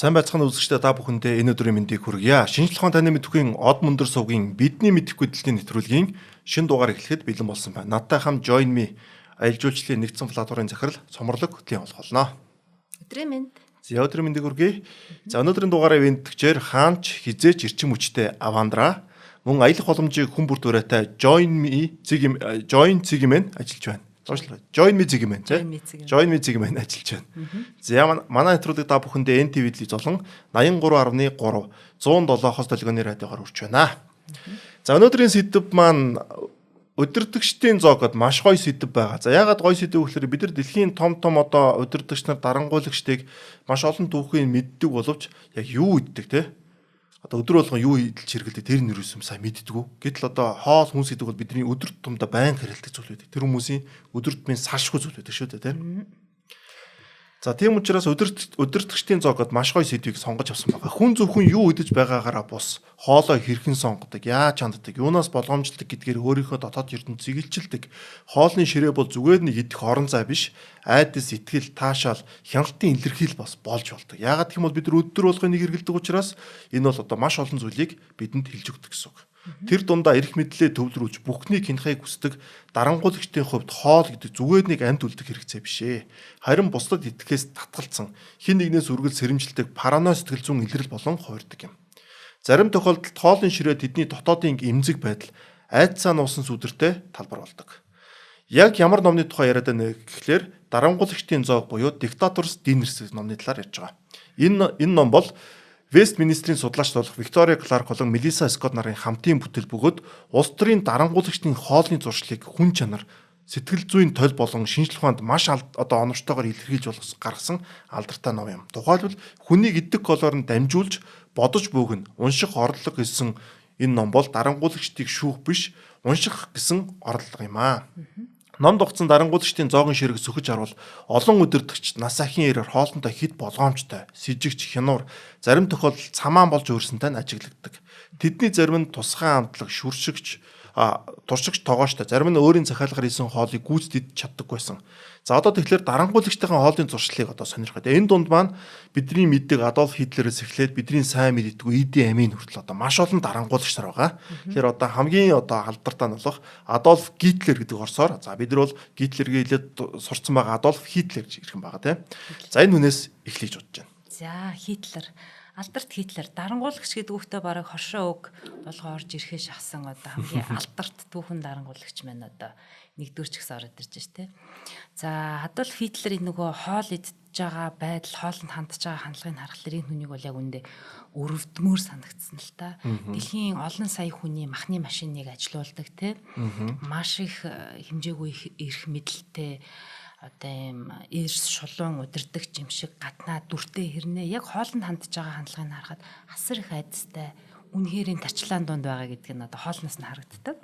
Сайн байцгаана үзэгчдээ та бүхэндээ энэ өдрийн мэндийг хүргье. Шинжлэх ухааны таны мэдхгүй од мөндөр сувгийн бидний мэдэхгүй дэлхийн нэвтрүүлгийн шинэ дугаар эхлэхэд бэлэн болсон байна. Надтай хам Join Me аялал жуулчлалын нэгдсэн платформын захирал Цомрлог хөтлийн болох болно. Өдрийн мэнд. За өдрийн мэндийг хүргэе. За өнөөдрийн дугаарыг вентгчээр хаанч хизээч эрчим хүчтэй Авандра мөн аялах боломжийг хүн бүр дураатай Join Me зэгмэн ажиллаж байна. Join Me зэгмэн Join Me зэгмэн ажиллаж байна. За манай нэвтрүүлэг та бүхэндээ NTV телевиз болон 83.3 107-оос долгионы радиогоор хүрч байна. За өнөөдрийн сэдэв маань удирдагчдын зоогод маш гоё сэдэв байгаа. За яагаад гоё сэдэв гэхээр бид нар дэлхийн том одоо удирдагч нар дарангуйлагчдыг маш олон түүхийг мэддэг боловч яг юу иддэг те? Одоо өдөр болгон юу идэлж хэрэглэдэг тэр нь юусэн сайн мэддэггүй. Гэтэл одоо хоол хүнс гэдэг бол бидний өдөр тутамдаа байнга хэрэглэдэг зүйл байдаг. Тэр хүмүүсийн өдөр тутмын салшгүй зүйл байдаг шүү дээ тийм. За тийм учраас удирдагчдын зоогод маш гоё сэдвийг сонгож авсан байгаа. Хүн зөвхөн юу идэж байгаагаараа бус хоолой хэрхэн сонгодог, яаж ханддаг, юунаас болгоомжлдог гэдгээр өөрийнхөө дотоод ертөнцийг илчилдэг. Хоолны ширээ бол зүгээр нэг идэх орон зай биш, айдас, итгэл, таашаал, хяналтын илэрхийл бас болж болдог. Яагаад гэх юм бол бид нар өдөр болгоо нэг хэрэглэдэг учраас энэ бол одоо маш олон зүйлийг бидэнд хэлж өгдөг гэсэн үг. Тэр дундаа эрх мэдлээ төвлөрүүлж бүхний кинхийг хүсдэг дарангуйлагчдын хувьд хоол гэдэг зүгээр нэг амьд үлдэх хэрэгцээ биш ээ. Харин бусдад итгэхээс татгалцсан хин нэгнээс үргэлж сэрэмжилдэг параной сэтгэл зүйн илрэл болон хувирдаг юм. Зарим тохиолдолд хоолны ширээ тэдний дотоодын эмзэг байдал айдсаа нуусан сүдэртэй талбар болдог. Яг ямар номны тухай яриад байна гэхлээр дарангуйлагчдын зоог буюу Dictator's Dinners номны талаар ярьж байгаа. Энэ ном бол Вестминстрийн судлаач болох Виктория Кларк болон Мелисса Скот нарын хамтын бүтээл бөгөөд улс төрийн дарангуйлагчдын хоолны зуршлыг хүн чанар, сэтгэл зүйн толь болон шинжлэх ухаанд маш одоо оновчтойгоор илэрхийлж гаргасан алдартай ном юм. Тухайлбал хүнийг иддэг колоор нь дамжуулж бодож бөөгн унших орлого гэсэн энэ ном бол дарангуйлагчдыг шүүх биш, унших гэсэн орлого юм аа. Ном догцсон дарангуйлагчдын зоогийн ширэг сөхөж харвал олон удирдагч нас ахын ирээр хоолндоо хит болгоомжтой, сэжигч, хянуур, зарим тохиолдолд цамаан болж өөрсөнтэй нь ажиглагдаг. Тэдний зарим нь тусгай амтлаг, шүршигч, туршигч тогоочтой, зарим нь өөрийн захиалгаар хийсэн хоолыг гүйцэтгэж чаддаг байсан. За одоо тэгэхээр дарангуйлагчдын хоолны зуршлыг одоо сонирхоод энэ дунд маань бидний мэддэг Адольф Хитлерээс эхлээд бидний сайн мэддэггүй Иди Амин хүртэл одоо маш олон дарангуйлагч нар байгаа. Тэгэхээр одоо хамгийн одоо алдартай нь болох Адольф Гитлер гэдэг орсоор за бид нар бол Гитлергээ хэлээд сурцсан байгаа Адольф Хитлер гэж ирхэн байгаа тийм. За энэ хүнээс эхлэж бодож байна. За Хитлер, алдарт Хитлер дарангуйлагч гэдэг үгтэй бараг хоршоо үг болгоо орж ирэхээ шахсан одоо хамгийн алдарт түүхэн дарангуйлагч маань одоо нэгдүгээр ч гэсэн ороод ирж байна те. За Адольф Хитлерийн нөгөө хоол идж байгаа байдал, хоолнд хандж байгаа хандлагыг харахад энэ хүнийг бол яг үндэ өрөвдмөр санагдсан л та. Дэлхийн олон сая хүний махны машиныг ажилуулдаг те. Маш их хэмжээгүй эрх мэдэлтэй одоо юм эрс шулуун удирдах юм шиг гаднаа дүртэй хэрнээ яг хоолнд хандж байгаа хандлагыг харахад асар их айдастай үнэхэрийн тачлаан дунд байгаа гэдг нь одоо хоолноос нь харагддаг.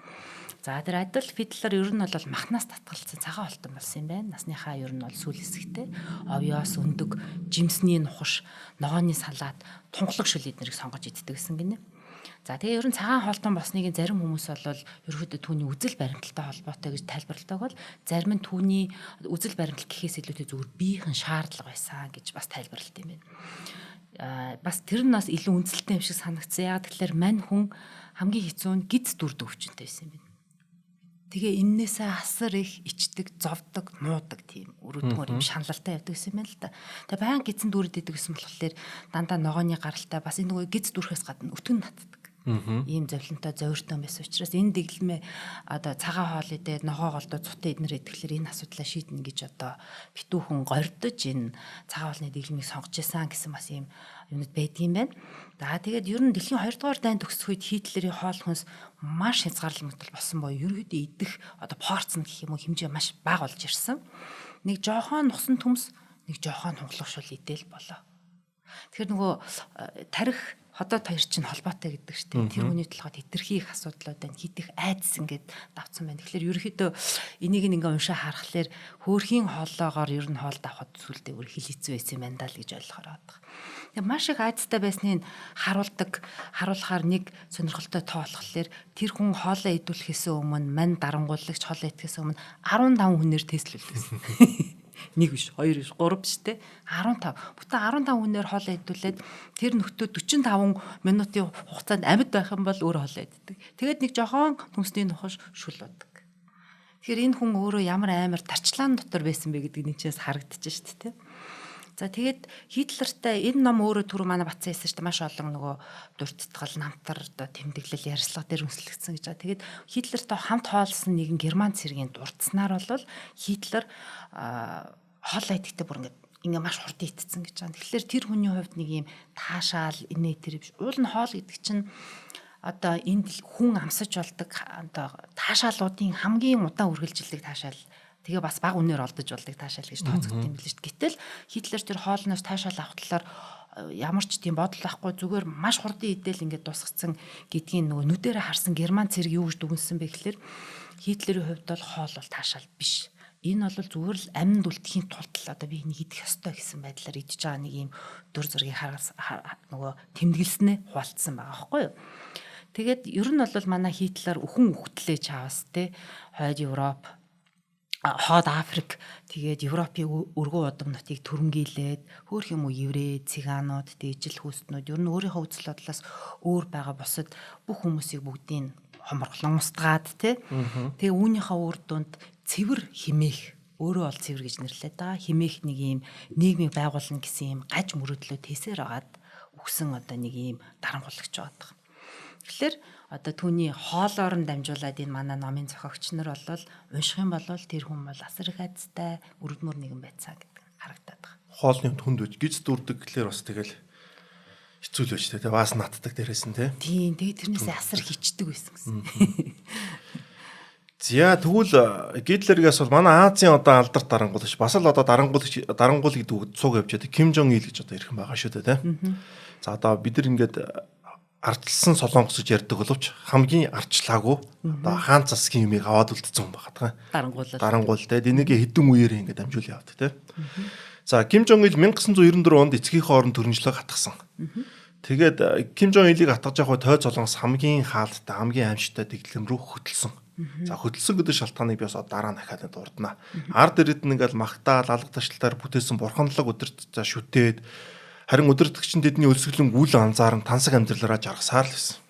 За тэр Адольф Хитлер ер нь бол махнаас татгалцсан цагаан холтон болсон юм байна. Насныхаа ер нь бол сүүл хэсэгтэй овёос өндөг, жимсний нухаш, ногооны салаад, тунгалаг шүл эднэрийг сонгож иддэг гэсэн гинэ. За тэгээ ер нь цагаан холтон босныг зарим хүмүүс бол ерөөдөө түүний үзэл баримталтай холбоотой гэж тайлбарладаг бол зарим нь түүний үзэл баримтал гэхээс илүүтэй зүгээр биеийн шаардлага байсан гэж бас тайлбарлалт юм байна. Бас тэр нь бас илүү үнэлэлтэй юм шиг санагдсан. Яг тэгэхээр мань хүн хамгийн хэцүү нь гиз дүрд өвчнөд байсан юм байна. Тэгээ эннээсээ асар их ичдэг, зовдог, нуудаг тийм өрөөдмөр юм шаналлалтай явдаг гэсэн юм байна л да. Тэгээ баян гизэн дүрд идэг гэсэн болохоор дандаа ногооны гаралтай бас энэ нөгөө гиз дүрхээс гадна өтгөн натдаг. Ийм зовлонтой зовиртой байсан учраас энэ дэглэмээ одоо цагаан хоол идээд ногоо голдоо цутаа эднэр идэхлээр энэ асуудлаа шийднэ гэж одоо битүүхэн гордож энэ цагаан хоолны дэглэмийг сонгож исэн гэсэн бас ийм юмуд байдгийм байна. За тэгээд ер нь дэлхийн 2 дугаар дайнд төгсөх үед Хитлерийн хоол хүнс маш хязгаарлагдмал болсон боёо ерөөдөө идэх одоо порцн гэх юм уу хэмжээ маш бага болж ирсэн. Нэг жоохон нусан төмс, нэг жоохон хонглох шул идээл болоо. Тэгэхээр нөгөө тарих хотод хоёр чинь холбоотой гэдэг чинь тэр хүний толгойд хэтэрхий их асуудлууд байна. Хит их айдас ингээд давцсан байна. Тэгэхээр ерөөхдөө энийг ингээ уншаа харахаар хөөрхийн хоолоогоор ер нь хоол давхад сүлдээ өөр хилийцсэн байсан юм байна даа л гэж ойлгохоор байгаа. Тэгээ маш их айдастай байсныг харуулахаар нэг сонирхолтой тоо болохоор тэр хүн хоолоо идүүлэхээс өмнө мань дарангууллагч хоолоо идэхээс өмнө 15 хүнээр тестлүүлсэн. 1 биш, 2 биш, 3 биш те 15. Бүтэн 15 хүнээр хоолоо идүүлээд тэр нөхдөө 45 минутын хугацаанд амьд байх юм бол өөр хоолоо иддэг. Тэгээд нэг жоохон хүнсний нухаш шүл бодог. Тэгэхээр энэ хүн өөрөө ямар амар тарчлаан дотор байсан бэ гэдэг нь чинээс харагдчихэж шүү дээ. За тэгээд Хитлертэй энэ ном өөрөө түрүү манай Бацаа хэлсэн шүү дээ. Маш олон нөгөө дурдтгал, намтар, одоо тэмдэглэл, ярьслага дээр үнслэгдсэн гэж байгаа. Тэгээд Хитлертэй хамт хоолсон нэгэн герман цэргийн дурдснаар бол Хитлер хоолой идэхдээ бүр ингээ маш хурдан итцсэн гэж байгаа. Тэгэхээр тэр хүний хувьд нэг юм таашаал, инээ тэр биш. Уул нь хоол гэдэг чинь одоо энд хүн амсаж болдог одоо таашаалуудын хамгийн удаан үргэлжилдэг таашаал. Тэгээ бас баг үнээр олдож болдог таашаал гэж тооцогдсон юм билээ шүү дээ. Гэтэл Хитлер тэр хоолноос таашаал авах талаар ямар ч тийм бодол байхгүй зүгээр маш хурдан идэл ингээд дусгацсан гэдгийг нөгөө нүдэрэ харсан герман цэрэг юу гэж дүгнсэн бэ гэхээр Хитлерийн хувьд бол хоол бол таашаал биш. Энэ бол зүгээр л амьд үлдэхийн тулд л одоо би энийг идэх ёстой гэсэн байдлаар идэж байгаа нэг юм дүр зургийг нөгөө тэмдэглэснээ хуваалцсан байгаа байхгүй юу. Тэгээд ер нь бол манай Хитлер өхөн үхтлээ чавас те хойд Европ хоод Африк тэгээд Европын өргөн удам нутгийг түрэмгийлээд хөөх юм уу еврей, цыганууд, ижил хүүснүүд ер нь өөрийнхөө үзэл бодлоос өөр байгаа бусад бүх хүмүүсийг бүгдийг хомроглон устгаад тий. Тэгээ үүнийхээ үр дүнд цэвэр химээх өөрөө бол цэвэр гэж нэрлэдэг да. Химээх нэг юм нийгмийг байгуулна гэсэн юм гаж мөрөдлөө тэсээр агаад өгсөн одоо нэг юм дарангуулагч байдаг. Тэгэхээр одоо түүний хоолоор нь дамжуулаад энэ манай номын зохиогч нар бол унших юм бол тэр хүн бол асар их айцтай өргөдмөр нэгэн байцаа гэдэг харагдаад байгаа. Хоолны хүнд үж гиз дүрдэг гэхлээр бас тэгэл хэцүү л байж тээ. Бас наддаг дээрээс нь тий. Тийм тэгээ тэрнээс асар хичдэг байсан гэсэн. За тэгвэл Гитлерээс бол манай Азийн одоо алдарт дарангуулагч бас л одоо дарангуулах гэдэг үг цуг явж байгаа. Ким Жон Ил гэж одоо ирэх юм байгаа шүү дээ тий. За одоо бид нар ингээд ардчилсан солонгос гэж ярьдаг боловч хамгийн ардчлаагүй одоо хаан засгийн юмыг аваад үлдсэн хүн байгаа. Дарангуул те энийг хэдэн үеэр ингээд амжуул яваад те. За Ким Жон Ил 1994 онд эцгийнхээ орон төрөнжлөг хатгасан. Тэгээд Ким Жон Илийг хатгаж явах тойд солонгос хамгийн хаалттай, хамгийн аимшигтай дэглэм рүү хөтлсөн. За хөтлсөн гэдэг шалтгааныг би бас дараа нь дахиад дурднаа. Ард ирээд нь ингээд магтаал, алга ташлалтаар бүтээсэн бурханлаг өдөрт за шүтээд харин өдөртөгчөнд тэдний өлсгөлэн үл анзааран тансаг амьдралаараа жаргасаар л байсан.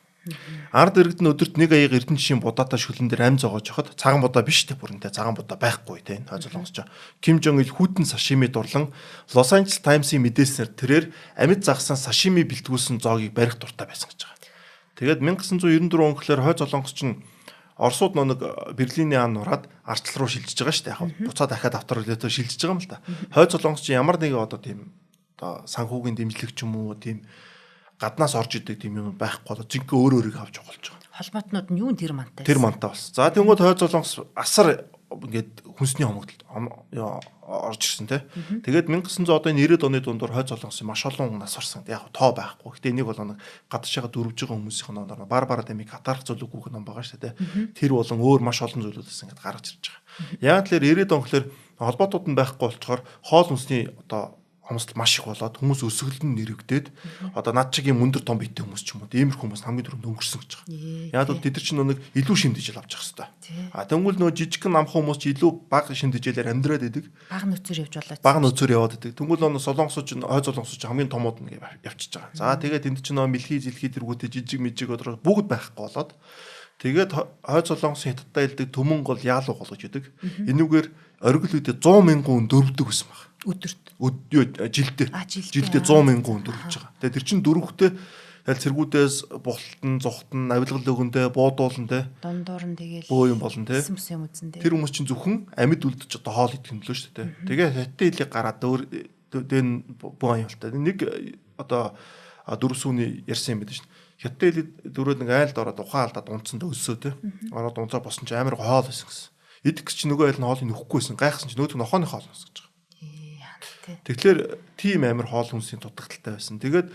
Ард иргэд нь өдөрт нэг аяг эрдэнэчийн будаатай шүлэн дээр ам зогоож хахад цагаан будаа биш те бүрэнтэй цагаан будаа байхгүй те энэ хойзолонгосч. Ким Жон Ил хүйтэн сашими дурлан Лос Анжелес Таймс-ийн мэдээснээр тэрээр амьд загсан сашими бэлтгүүлсэн зоогийг барих дуртай байсан гэж байгаа. Тэгээд 1994 он гэхлээр хойзолонгосч нь Оросууд нэг Берлиний ан нураад арчлал руу шилжиж байгаа шүү дээ. Яг буцаа дахиад авторитетөөр шилжиж байгаа юм л та. Хойзолонгосч ямар нэг одоо тийм одоо санхүүгийн дэмжлэг ч юм уу тийм гаднаас орж идэг тийм юм байхгүй болоо зинхээ өөр өөрийг авч явуулж байгаа. Холбоотнууд нь юу тэр мантай. Тэр мантай бас. За тэгвэл хойзолонгос асар ингээд хүнсний хомогдолд орж ирсэн те. Тэгээд 1900 одоо 90-ад оны дундор хойзолонгосын маш олон нас орсон. Яг тоо байхгүй. Гэтэ энийг бол нэг гадаашаа дөрвж байгаа хүмүүсийн номдор Барбара Демиг Катарх зөвлөгөөх ном байгаа шүү дээ те. Тэр болон өөр маш олон зүйлүүдээс ингээд гаргаж ирж байгаа. Яг тэгэхээр 90-ад он гэхэлэр холбоотууд нь байхгүй болчоор хоол хүнсний одоо хомсдол маш их болоод хүмүүс өсгөл нь нэрвэгдээд одоо над чиг юм өндөр том битээ хүмүүс ч юм уу иймэрхүү хүмүүс хамгийн түрүүнд өнгөрсөн гэж байгаа. Яг бол тэд нар чинь нэг илүү шимдэжэл авч явах хэрэгтэй. А тэгвэл нөгөө жижигхэн намхан хүмүүс ч илүү бага шимдэжэлээр амьдраад идэг. Бага нөөцөөр явж болоо. Бага нөөцөөр яваад идэг. Тэгвэл нөгөө солонгосч хойзолонгосч хамгийн томууд нэг явчихж байгаа. За тэгээд энд чинь нөгөө мэлхий зэлхий дэргүүтээ жижиг мэжиг өдрөө бүгд байхгүй болоод тэгээд хойзолонгосын хятадтай хэлдэг төмөн гол яалуу гол гэж идэг. Энүүгээр оргил үедээ 100 мянган хүн дөрвдөг байсан баг. Өдөрт жилдээ 100 мянган хүн дөрвж байгаа. Тэгээ тэр чин дөрвөхтэй аль цэргүүдээс бухалтан, зухтан, авилгал өгөндөө, буудуулан те. Дондоор нь тэгэл бөө юм болно те. Тэр хүмүүс чинь зөвхөн амьд үлдэж одоо хоол идэх юм лөө шүү дээ. Тэгээ хятад хэлийг гараад дэн бөө аюултай. Нэг одоо дөрвсүүний ярьсан юм байдаг шүү. Хятад хэлийг дөрөв нэг айлд ороод ухаан алдаад унтсанд өссөө те. Ороод унцаа босон чинь амар хоол байсан гэсэн. Идэх гэж нөгөө айл нь хоолыг нөхөхгүйсэн. Гайхсан чинь нөгөө нохооны хоол нус гэж. Тэгэхээр тийм амар хоол хүнсийн дутагдaltaй байсан. Тэгээд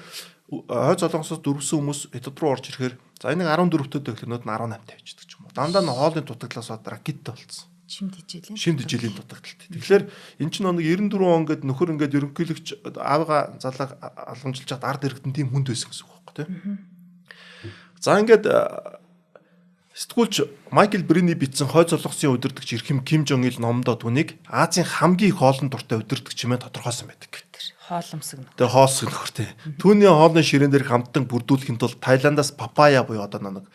хойзолонгосоос дөрвсөн хүмүүс хятад руу орж ирэхээр за энэ 14-төд гэхэлнүүд нь 18 тавьчихдаг ч юм уу. Дандаа нь хоолны дутагдлаас ракеттэй болцсон. Шимд ижилийн дутагдaltaй. Тэгэхээр эн чинь нэг 94 он гээд нөхөр ингээд ерөнхийлөгч аавыгаа залаг алгамжилж чад ард иргэдэн тийм хүнд байсан гэсэн үг байхгүй тийм. За ингээд Сэтгүүлч Майкл Брини бичсэн хойд солонгосын удирдагч эрхэм Ким Жон Ил номдоо түүнийг Азийн хамгийн хоолн дуртай удирдагч хэмээн тодорхойлсон байдаг. Тэр хооломсог нөх. Тэгээ хоолсог нөхөртэй. Түүний хоолны ширээн дээр хамтдан бүрдүүлэхийн тулд Тайландаас папая буюу одоо нэг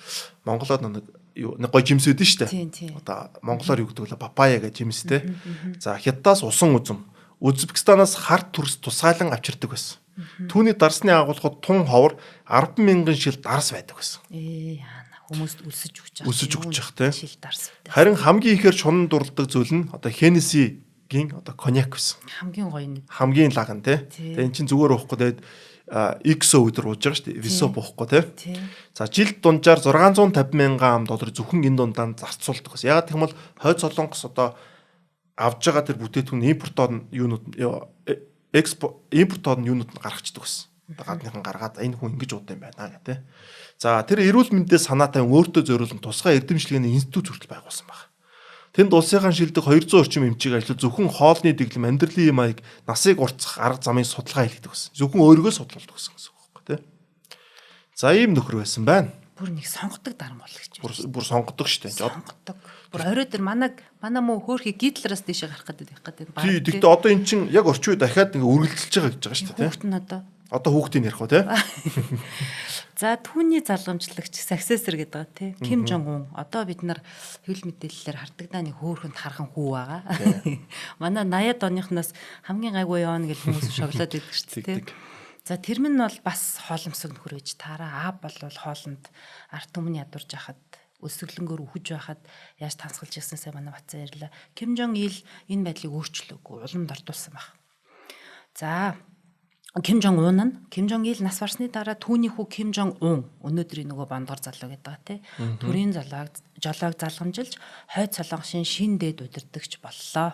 Монголоор нэг гой жимс үүдэн штэ. Одоо монголоор юу гэдэг вэ? Папая гэж жимстэй. За Хятадаас усан үзэм, Узбекистанаас харт төрс тусгайлан авчирдаг байсан. Түүний дарсны агуулгад тун ховор 10,000 шил дарс байдаг байсан. Яана хүмүүст өсөж өгч явах те. Шил дарс. Харин хамгийн ихээр шунан дурладаг зүйл нь одоо Хеннесигийн одоо коньяк байсан. Хамгийн гоё нэг. Хамгийн лаган те. Тэгээ эн чинь зүгээр уухгүй тэгээд XO өдөр ууж байгаа шүү дээ. Висо буухгүй те. За жилд дунджаар 650,000 ам доллар зөвхөн энэ дундаа зарцуулдаг гэсэн. Ягаад гэх юм бол хойд солонгос одоо авж байгаа тэр бүтээтгүүн импортоор нь юунууд импортоор нь юунууд нь гаргацдаг гэсэн. Гадныхан гаргаад энэ хүн ингэж уудсан юм байна гэх те. За тэр эрүүл мэндийн санаатай өөртөө зориулсан тусгай эрдэмшлэгийн институт хүртэл байгуулсан байна. Тэнд улсынхан шилдэг 200 орчим эмчийг ажил зөвхөн хоолны дэглэм, амьдралын маяг, насыг уртсах арга замын судалгаа хийдэг гэсэн. Зөвхөн өөрийгөө судалдаг гэсэн үг байхгүй тий. За ийм нөхөр байсан байна. Бүр нэг сонгодог дарамгуулагч. Бүр сонгодог штэ. Сонгодог. Бүр орой дээр манай муу хөөхий Гитлераас дэше гарах гэдэг. Тий, тэгтээ одоо эн чинь яг орчин үе дахиад ингээ үргэлжилж байгаа гэж байгаа штэ тий. Хүүхэд нь одоо хүүхдийн ярих уу тий. За түүний залгамжлагч successor гэдэг байгаа тий. Ким Жон Ун. Одоо бид нар хэвлэл мэдээллээр хардагдаа нэг хөөхөнд хархан хүү байгаа. Манай 80-ад оныхноос хамгийн гайгүй явна гэж хүмүүс шоглоод байдаг шүү дээ. За тэр минь бол бас хооломсог нөхөр ээж таараа аав бол хоолнд арт түмний ядурж хахад өсөглөнгөөр үхэж байхад яаж тансгалж ирсэнсээ манай бацаа ярьлаа. Ким Жон Ил энэ байдлыг өөрчлөөгүй уламд ортуулсан баг. За Ким Жон Ил нас барсны дараа түүний хүү Ким Жон Ун өнөөдрийн нөгөө бондгор залуу гэдэг байгаа тий. Төрийн жолоог залгамжилж хойд солонгосын шин дээд удирдагч боллоо.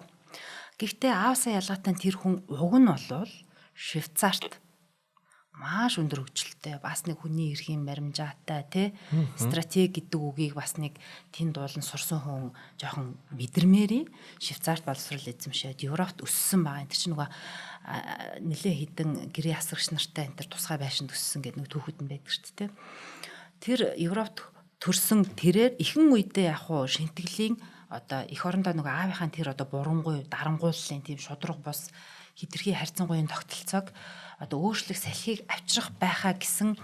Гэхдээ аавсаа ялгаатай тэр хүн уг нь болвол Швейцарт маш өндөр хөгжилтэй бас нэг хүний эрхийн баримжаатай тий стратеги гэдэг үгийг бас нэг тэнд дуулан сурсан хүн жоохон мэдэрмээрий Швейцарт боловсрол эзэмшээд Европт өссөн байгаа. Тэр чинь нөгөө нэлээ хідэн гэрээ асрагч нартай энэ төр тусгай байшинд өссөн гэдэг нэг түүхэд нь байдаг шүү дээ. Тэр Европт төрсөн тэрээр ихэнх үедээ яг хуу шинтгэлийн одоо эх орондоо нөгөө аавынхаа тэр одоо бурангуй дарангууллын тийм шудраг бус хитрхи харьцангуйн тогтолцоог одоо өөрчлөх салхийг авчрах байхаа гэсэн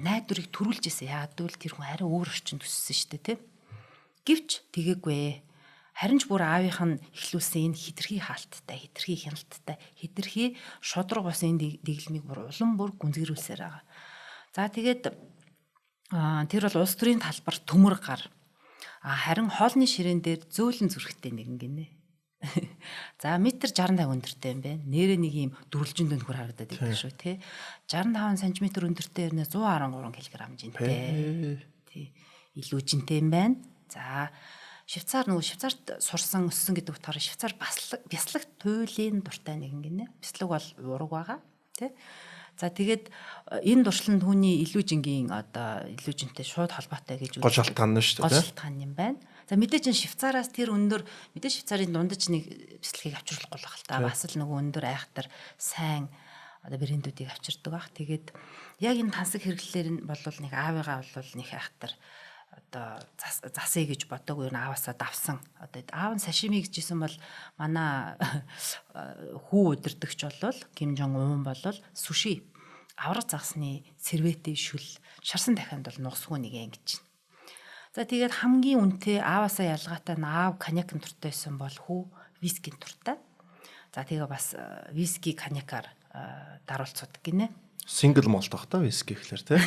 найдварыг төрүүлж ирсэн. Яагаад гэвэл тэр хүн арай өөр орчинд өссөн шүү дээ, тийм. Гэвч тэгээгүй. Харин ч бүр аавынх нь эхлүүлсэн энэ хитрхи хаалттай, хитрхи хяналттай, хитрхи шудраг бос энэ дэглэмийг бүр улам бүр гүнзгийрүүлсээр байгаа. За тэгээд тэр бол улс төрийн талбар төмөр гар. Харин хоолны ширээн дээр зөөлөн зүрхтэй нэгэн гинэ. За метр 65 өндөртэй юм байна. Нэрээ нэг юм дөрвөлжин дөнхөр харагдаад байдаг шүү тий. 65 см өндөртэй ирнэ 113 кг жинтэй. Тий. Илүү жинтэй юм байна. За Швейцарт сурсан өссөн гэдэг утгаараа Швейцар бяслаг туйлын дуртай нэгэн гинэ. Бяслаг бол ураг байгаа тий. За тэгээд энэ дуршлан түүний илүү жингийн одоо илүү жинтэй шууд холбоотой гэж гол шалтгаан нь шүү дээ. Гол шалтгаан юм байна. За мэдээж энэ Швейцараас тэр өндөр мэдээж Швейцарын дундаж нэг бяцлагийг авчруулахгүй л байх л та. Бас л нөгөө өндөр айхтар сайн одоо брэндүүдийг авчирдаг бах. Тэгээд яг энэ тансаг хэрэглэлээр нь болвол нэг аавыгаа болвол нэг айхтар одоо засъя гэж бодоогүй ааваасаа давсан. Одоо аав нь сашими гэжсэн бол манай хүү удирдагч болвол Ким Жон Ун болвол суши авраг загсны сервети шүл шарсан дахианд бол нугсгүй нэг юм гэж байна. За тэгээд хамгийн үнэтэй ааваасаа ялгаатай аав коньяк туртай байсан бол хүү вискийн туртай. За тэгээ бас виски коньякаар даруулцдаг гинэ. Single malt байх та виски гэхлээр тий.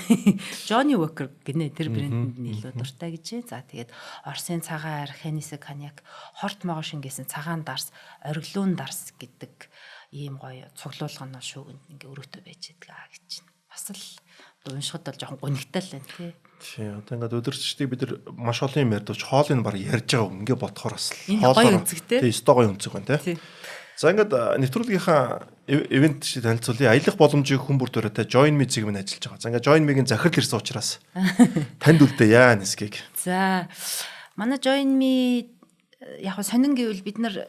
Johnny Walker гинэ тэр брэндэнд нь илүү дуртай гэж. За тэгээд Оросын цагаан арх, Hennessy коньяк, хорт могоо шингээсэн цагаан дарс, ориглон дарс гэдэг ийм гоё цуглуулга нь шүүгэнд ингээ өрөөтөө байж байгаа гэж байна. Бас л уншихад бол жоохон гонигтай л байна тий. Тий, одоо ингээд өдөрчдгийг бид нар маш олон юм ярьдвч хоолыг баг ярьж байгаа юм ингээ бодохоор бас хоолой өнцгтэй. Тий, стогой өнцөг байна тий. За ингээд нэвтрүүлгийнхаа ивент шиг танилцуулъя. Аялах боломжийг хүн бүр төрөтэй Join Me зэг минь ажиллаж байгаа. За ингээд Join Me-гийн захирал ирсэн учраас танд үлдээ яа нэсгийг. За манай Join Me яг сонин гэвэл бид нар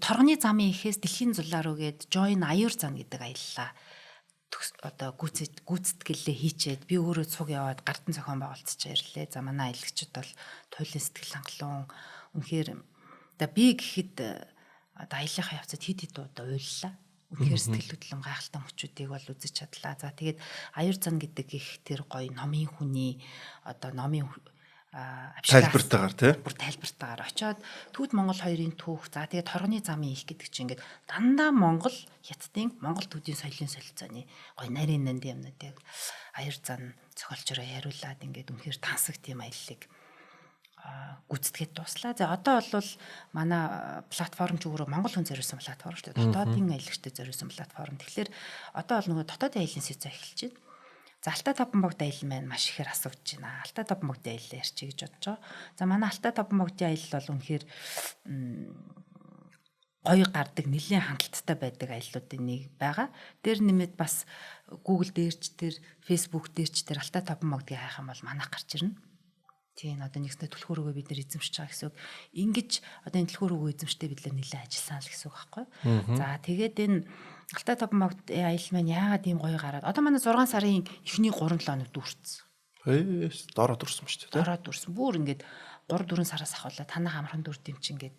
торгоны замын ихээс дэлхийн зулаар үгээд Join аюур зан гэдэг аяллаа одоо гүйцэтгэлээ хийчээд би өөрөө цуг яваад гартан зохион байгуулцчих ирлээ. За манай аялагчид бол туйлын сэтгэл хангалуун үнэхээр одоо би гэхэд одоо аяллахаа явцад хэд удаа уйллаа. Үнэхээр сэтгэл хөдлөм гайхалтай мөчүүдийг бол үзэж чадлаа. За тэгээд аюур зан гэдэг их тэр гоё номын хүний одоо номын тайлбартаагаар тий. Бүр тайлбартаагаар очиод Түүд Монгол хоёрын түүх. За тэгээд торгоны замын их гэдэг чинь ингээд дандаа Монгол хятадын Монгол төдийн соёлын солилцооны гоё нарийн нанд юмнуудыг аюур зан зохиолчороо яриулаад ингээд үнэхээр тансаг тийм аяллыг гүйцэтгээд дуслаа. За одоо бол манай платформ ч өөрөө Монгол хүн зориулсан платформ шүү дээ. Дотоодын аялагчтай зориулсан платформ. Тэгэхээр одоо бол нөгөө дотоодын аяллын сэзэ эхэлж байна. За Алтай таван богд аялал маань маш ихээр асууж байна. Алтай таван богдын аялал ярьчих гэж бодож байгаа. За манай Алтай таван богдын аялал бол үнэхээр гоё гардаг, нэлийн хандлттай байдаг аяллуудын нэг байгаа. Тэр нэмээд бас Google дээрч тэр Facebook дээрч тэр Алтай таван богдыг хайх юм бол манайх гарч ирнэ. Тийм одоо нэгснээ түлхүүр өгөө бид нэр эзэмшиж байгаа гэсэн үг. Ингиж одоо энэ түлхүүр өгөө эзэмштэй бид нэр нэлээд ажилласан л гэсэн үг байхгүй. За тэгээд энэ Алтай таван богд аялал маань яагаад ийм гоё гараад одоо манай 6 сарын эхний 3 7 хоног дүүрсэн. Дороо дурсан ба шүү дээ. Дороо дүүрсэн. Бүр ингээд 3 4 сараас ахвалаа танах амархан дүр дэм чи ингээд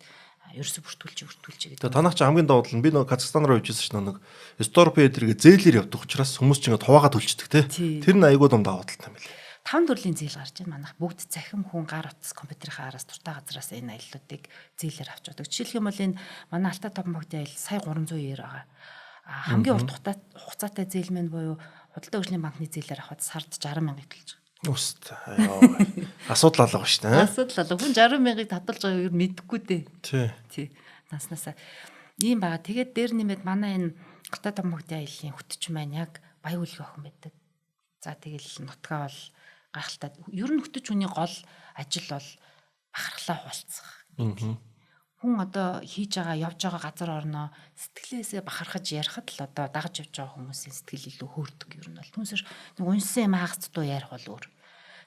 ерөөсө бүртгүүлж гэдэг. Танах чи хамгийн давуу тал нь би нөгөө Казахстан руу явжсэн чинь нөгөө Сторопедэргээ зээлээр явдаг учраас хүмүүс ч ингээд хуваагаад төлчдөг тий. Тэр нь айгуу дум давуу талтай юм билээ. 5 төрлийн зээл гарч байна. Манайх бүгд цахим хүн гар утас компьютерийн араас дуртай газараас энэ аяллуудыг зээлээр авч байдаг. Жишээлх юм бол энэ манай Алтай таван богдын аялал сая 390 байгаа. Хамгийн урт хугацаатай зээл мэн буюу Худалдаа хөгжлийн банкны зээлээр авахад сард 60,000 төлж байгаа. Үст. Асуудал алга шүү дээ. Асуудал алга. Хүн 60,000-ыг татуулж байгааг юу мэдэхгүй дээ. Тий. Наснасаа ийм байгаа. Тэгээд дээр нэмээд манай энэ Алтай таван богдын аяллаа хөтч маань яг Баян-Үлгийн охин байдаг. За тэгэл нутгаа бол гайхалтай. Ер нь хөтөч хүний гол ажил бол бахархлаа хуваалцах. Хүн одоо хийж байгаа явж байгаа газар орноо сэтгэлээсээ бахархаж ярихад л одоо дагаж явж байгаа хүмүүсийн сэтгэл илүү хөөрдөг ер нь бол. Түнсэр нэг унсан юм хагас дуу ярих бол өөр.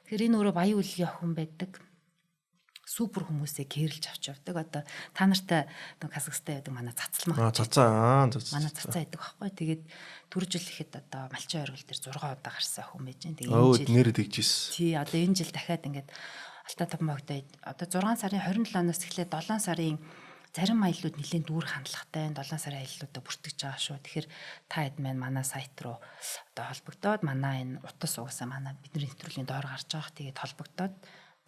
Тэгэхээр энэ өөрөө Баян-Үлгийн охин байдаг. Супер хүмүүсээ кэрлж авч явдаг. Одоо та нартай нэг Казахстан байдаг манай цацалмаг. Цацаа. Манай цацаа байдаг байхгүй. Тэгээд түржил ихэд одоо Малчин оргил дээр 6 удаа гарсан хүн байж байна. Тэгээд энэ жил нэрэ дэгжсэн. Тий, одоо энэ жил дахиад ингээд Алтай таван богдоо одоо 6 сарын 27-оос эхлээд 7 сарын зарим аяллууд нэлээд дүүр хандлагатай 7 сарын аяллуудаа бүртгэж байгаа шүү. Тэгэхээр та хэд манай сайт руу одоо холбогдоод манай энэ утас угаасаа манай бидний нэвтрүүлгийн доор гарч байгаа. Тэгээд холбогдоод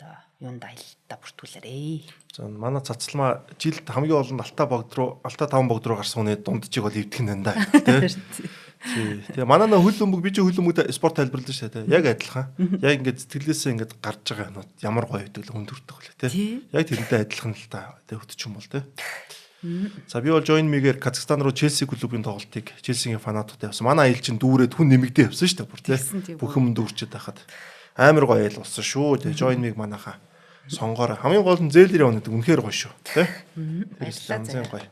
одоо юунд аялалтаа бүртгүүлээрэй. За манай цацалмаа жилд хамгийн олон Алтай таван богд руу гарсан хүний дунджиг бол эвдэх нь даа тий. Тэгээ манай нөө хөл өмг би чи хөл өмгөд спорт тайлбарлаж шээ тий. Яг адилхан. Яг ингээд сэтгэлээсээ ингээд гарч байгаа юмуд ямар гоё байдаг л хүн төрдөг хөлөө тий. Яг тэрнтэй адилхан л та тий хөтч юм бол тий. За би бол Join Me-гээр Казахстан руу Челси клубын тоглолтыг Челсигийн фанатуудтай явсан. Манай аялал чинь дүүрээд хүн нэмэгдээ явсан шүү дээ бүр тий. Бүх юм дүүрчээд байхад амар гоё аялал болсон шүү. Тэгээ Join Me-г манайхаа сонгоорой. Хамгийн гол нь зээлэр явна гэдэг үнэхээр гоё шүү тий. Тэр гоё.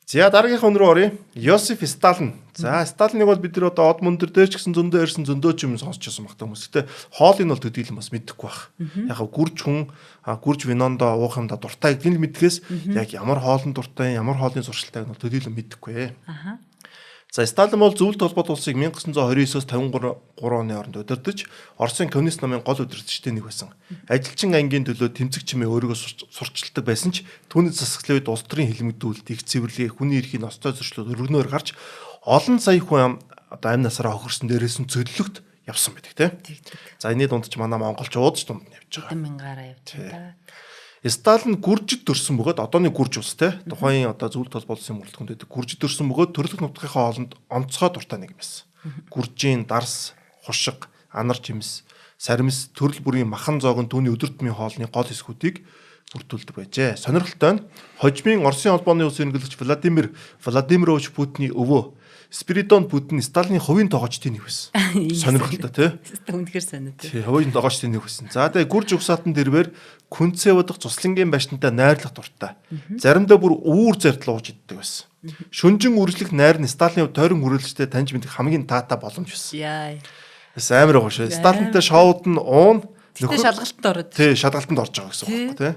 За дараагийнхаа хүн рүү оръё. Йосиф Сталин. За Сталиныг бол бид нар одоо од мөндөр дээр ч гэсэн зөндөө ирсэн зөндөө ч юм сонсчихсон багтаа хүмүүс. Гэтэ хоолыг нь бол төдийлөн бас мэддэггүй байх. Яг гүрж хүн гүрж винондо уух юмда дуртай гэдгийг л мэдгээс яг ямар хоолн дуртай, ямар хоолны зуршилтайг нь бол төдийлөн мэддэггүй. За Сталин бол Зөвлөлт холбоот улсыг 1929-оос 53 оны хооронд удирдах Оросын коммунист намын гол удирдагчдын нэг байсан. Ажилчин ангийн төлөө тэмцэх чимээ өөрийгөө сурчилдаг байсан ч түүний засаглалын үед улс төрийн хилмигдүүлэлт, их цэвэрлэгээ, хүний эрхийн ностой зөрчлүүд өргөнөөр гарч олон сая хүн одоо амь насаараа хохирсон дээрээс нь цөллөгт явсан байдаг тийм. За энэний дунд ч манай монголчууд ч дунд нь явж байгаа. 1000-аараа явж байгаа. Сталин гүржид төрсэн бөгөөд одооны гүрж ус те тухайн одоо зөвлөлт холбоосын мөрөлдөнд байдаг гүржид төрсэн бөгөөд төрөлх нутгийнхаа хоолнд онцгой дуртай нэг юм байсан. Гүржийн дарс, хушиг, анар жимс, саримс төрөл бүрийн махан зоог нь түүний өдөр тутмын хоолны гол хэсгүүдийг бүрдүүлдэг байжээ. Сонирхолтой нь хожимын Оросын холбооны улс эрхлэгч Владимир Владимирович Путиний өвөө Спиридон Путин Сталины хувийн тоогоочдын нэг байсан. Сонирхолтой тий. Үнэхээр сониуд. Тий, хувийн тоогоочдын нэг байсан. За тэгээ гүрж угсаатан дэрвэр күнцээ удах цуслангийн байшинтай найрлах дуртай. Заримдаа бүр үүр зартал ууж иддэг байсан. Шүнжин үржлэх найр нь Сталины тойрон үрэлжтэй таньж мэдэх хамгийн таатай боломж байсан. Яа. Бас амар гоё шүү. Сталинтай шоуд нь уун нөхөр шалгалтанд ороод. Тий, шалгалтанд орж байгаа гэсэн үг байхгүй тий.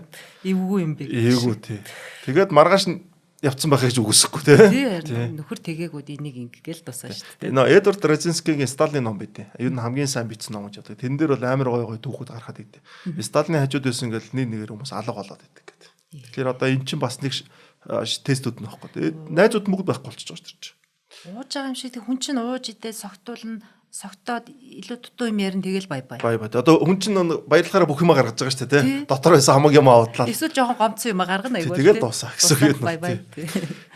Эвгүй юм бэ. Эвгүй тий. Тэгээд маргааш нь явцсан байх гэж үгүйсэхгүй тий. Тийм нөхөр тэгээгүүд энийг ингээл тусаа шүү дээ. Энэ Эдвард Радзинскигийн Сталины ном байдیں۔ Ер нь хамгийн сайн бичсэн ном гэж боддог. Тэн дээр бол амар гой түүхүүд гарахад идэв. Сталины хажууд байсан ингээл нэг нэгээр хүмүүс алга болоод идэг гэдэг. Тэгэхээр одоо эн чинь бас нэг тестүүд нөхгүй. Найзууд мөгд байхгүй болчихж байгаа шүү дээ. Ууж байгаа юм шиг хүн чинь ууж идээ согтуулна согтоод илүү дутуу юм ярин тэгэл бай. Одоо хүн чинь баярлахаараа бүх юма гаргаж байгаа шүү дээ тий. Дотор байсан хамаг юм аваадлаа. Эсвэл жоохон гомцсон юм гаргана аягүй. Тэгээд дуусаа гэсэн үг юм.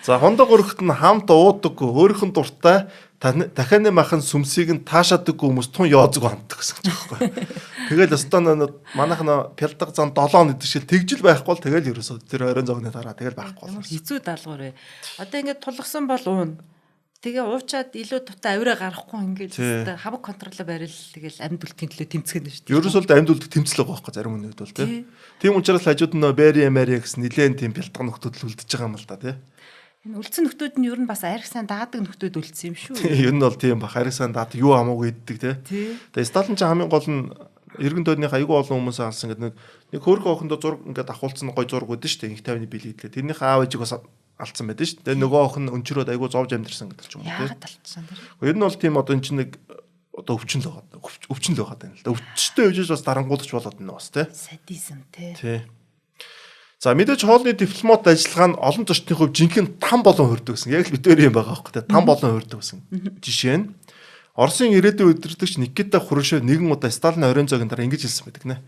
За хондоо өрхөт нь хамт уудаггүй өөрийнх нь дуртай дахианы махан сүмсийг нь таашаадаггүй хүмүүс тун яозг хамтдаг гэсэн ч аахгүй. Тэгэл өстөө манайх пялдаг зан 7 өдөр шиг тэгжил байхгүй бол тэгэл ерөөсөө тэр оройн зогны дараа тэгэл байхгүй болно. Хэцүү даалгавар вэ. Одоо ингээд тулгсан бол уун. Тэгээ уучаад илүү дутаа авираа гарахгүй ингээд хаваг контролоо барил тэгэл амьд үлдхийн төлөө тэмцгэнэ шүү дээ. Ерөөсөө л амьд үлдэх тэмцэл байгаа байхгүй зарим үнэд бол тийм учраас хажууд нь бэри эмэри гэсэн нилээн тийм пялдаг нөхдөл үлдэж байгаа юм л да тий. Энэ үлдсэн нөхдүүд нь ер нь бас арх сайн даадаг нөхдүүд үлдсэн юм шүү. Ер нь бол тийм баг арх сайн даадаг юу хамаагүй иддэг тий. Тэгээ Сталин ч хамгийн гол нь эргэн тойрны аягүй олон хүмүүс алсан гэдэг нэг хөөрхөн охиндоо зураг ингээд авахулсан гой зураг өгдөн шүү дээ. Инх тайвны бил хийдлээ. Тэрнийхээ аав ээжийг бас алдсан байдаг шүү дээ. Тэгээ нөгөө охин өнчрөөд аягүй зовж амьдэрсэн гэдэг ч юм уу тий. Яагаад алдсан тэр? Ер нь бол тийм одоо эн чинь нэг одоо өвчин л байгаа юм л да. Өвчтэй үжиж бас дарангуулагч болоод байна бас тий. Садизм тий. Тий. За мэдээж хоолны дипломат ажиллагаа нь олон зочдын хувьд жинхэнэ 5 болон хүрдэг гэсэн. Яг л битээр юм байгаа байхгүй тий. 5 болон хүрдэг гэсэн. Жишээ нь Оросын ирээдүйн удирдагч Никита Хрушев нэгэн удаа Сталины оройн зоогийн дараа ингэж хэлсэн байдаг нэ.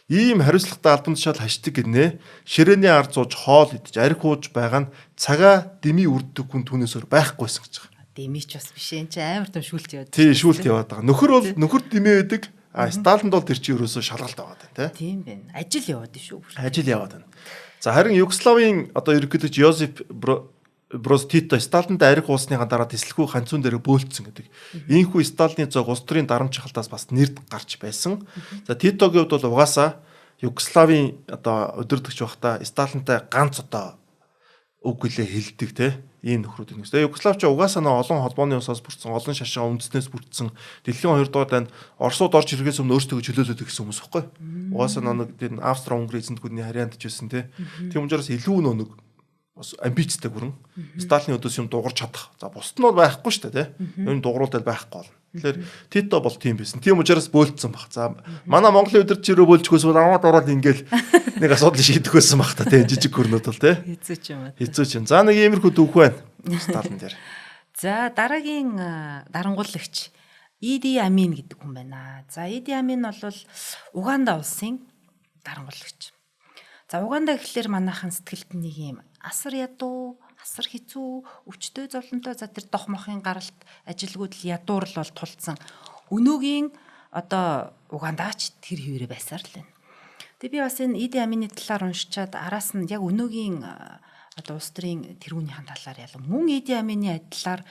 Ийм хариуцлагатай албан тушаал хашдаг гинэ. Ширээний ар зууж хоол идэж арх ууж байгаа нь цагаа дими үрддэг хүн түүнээсөр байхгүйсэн гэж байгаа. Дими ч бас биш энэ амар том шүүлт яваад. Тий, шүүлт яваад байгаа. Нөхөр дими байдаг. Сталинд бол тэр чинь ерөөсөө шалгалт байгаа даа тий. Тийм байна. Ажил яваад шүү. Ажил яваад байна. За харин Югославийн одоо ерөнхийлөгч Йозеф Броз Тито Сталинд арх уусныхаа дараа тэслэхүү ханцуун дээр бөөлдсөн гэдэг. Ийхүү Сталины зог улс төрийн дарамтчхалтаас бас нэрд гарч байсан. За Титогийн хувьд бол угаасаа Югославийн одоо удирдахч байхдаа Сталинтай ганц одоо үг гэлээ хэлдэг те. Ийм нөхрүүд юм. Тэгээ Югославч угаасаа олон холбооны усаас бүрдсэн, олон шашин үндэснээс бүрдсэн дэлхийн 2 дугаар дайнд Оросууд орж ирэхээс өмнө өөрсдөө чөлөөлөд гэсэн хүмүүс байхгүй. Угаасаа нэг тэр Австро-Унгарын эзэнтгүүдний харьяанд жисэн те. Тийм учраас илүү нэг бас амбицтай бүрэн Сталины өдөөс юм дуурч чадах. За бусд нь бол байхгүй шүү дээ тий. Энэ дууралтад байхгүй бол. Тэгэхээр Тито бол тийм байсан. Тийм учраас бөөлдсөн баг. За манай Монголын өдөрч ирөө бөөлжгөөс бол аваад ороод ингээл нэг асуудал шийдэх байсан баг та тий. Жижиг хөрнөд бол тий. Хэцүү ч юм уу. Хэцүү ч юм. За нэг иймэрхүү дүүх байна. Сталин дээр. За дараагийн дарангуулагч Иди Амин гэдэг хүн байна. За Иди Амин бол Уганда улсын дарангуулагч. За Уганда гэхэлэр манайхан сэтгэлд нэг юм асар ядуу, асар хэцүү, өвчтөй зовлонтой за тэр дох мохын гаралт ажилгүйд л ядуурл бол тулцсан. Өнөөгийн одоо Угандаач тэр хിവэрэ байсаар л байна. Тэгээ би бас энэ Иди Амины талаар уншичаад араас нь яг өнөөгийн одоо улс төрийн тэргүүнийхэн талаар ялан мөн Иди Амины адилаар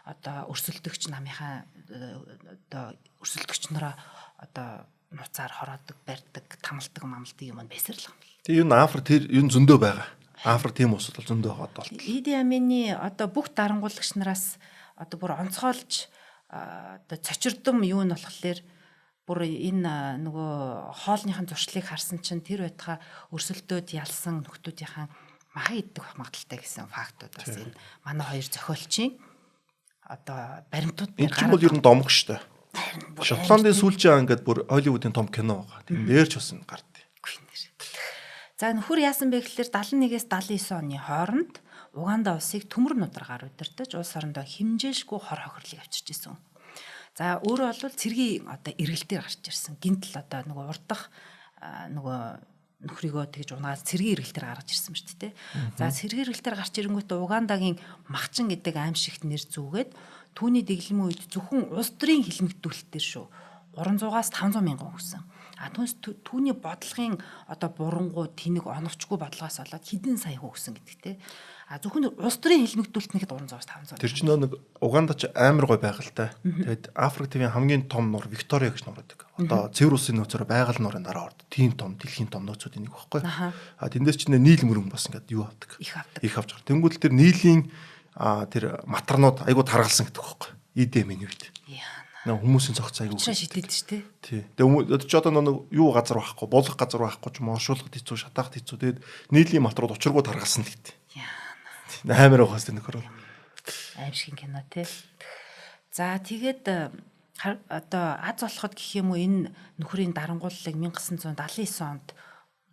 одоо өрсөлдөгч намынхаа одоо өрсөлдөгч нараа одоо нуцаар хороодог, барьдаг, тамалдаг, мамалдаг юм байсаар л юм. Тэгээ юу Африк тэр юу зөндөө байгаа. Африк тийм улсууд бол зөндөө байгаад бол. Иди Амины одоо бүх дарангуулагч нараас одоо бүр онцгойлж одоо цочирдом юу нь болохоор бүр энэ нөгөө хоолныхын зуршлыг харсан чинь тэр байтугай өрсөлдөөд ялсан нөхдүүдийнхэн махан иддэг магадaltaй гэсэн фактууд бас энэ манай хоёр зохиолчийн одоо баримтууд дээр гараад. Энэ бол ер нь домог шүү дээ. Шотландын сүүлчийн ангид бүр Холливуудын том кино байгаа. Тийм дээр ч бас гард. За нөхөр яасан бэ гэхээр 71-ээс 79 оны хооронд Уганда улсыг төмөр нударгаар удирдах улс орондоо хэмжээшгүй хор хохирлыг авчирч ирсэн. За өөрөө бол цэргийн одоо эргэлтээр гарч ирсэн. Гинтл одоо нөгөө урдах нөгөө нөхрийгөө тэгж унаад цэргийн эргэлтээр гаргаж ирсэн ба шүү дээ. За цэргийн эргэлтээр гарч ирэнгүүтээ Угандагийн Махчин гэдэг аимшигт нэр зүүгээд түүний дэглэмийн үед зөвхөн улс төрийн хилмигдүүлэлтээр шүү 300-аас 500 мянган өгсөн. Түүний бодлогын одоо бурангуу тэнэг оновчгүй бодлогоос болоод хэдэн сая өгсөн гэдэгтэй. Зөвхөн улс төрийн хилмигдүүлэлт нэгэд 300-аас 500. Тэр чинь нэг Уганда ч амар гой байгальтай. Тэгээд Африк ТV-ийн хамгийн том нур Виктория гэж нур байдаг. Одоо цэвэр улсын нөөцөөр байгаль нурын дараа орд. Тийм том дэлхийн том нөөцүүдийн нэг багхгүй. Тэндээс ч нийл мөрөн бас ингээд юу авдаг. Их авч байгаа. Тэнгүүл тэр нийлийн тэр матарнууд айгуу таргалсан гэдэг багхгүй. Иди Амины үед. Хүмүүсийн цогц айгуу. Шидэд шүү дээ. Тий. Тэгээ ч одоо нэг юу газар байхгүй, болох газар байхгүй ч мошуулгад хэцүү, шатаахт хэцүү. Тэгээд нийлийн матрууд учиргүй таргалсан л гэдэг. Амар ухаас тэ нөхөр бол. Аимшиг кино тий. За тэгээд одоо аз болоход гэх юм уу энэ нөхрийн дарангууллыг 1979 онд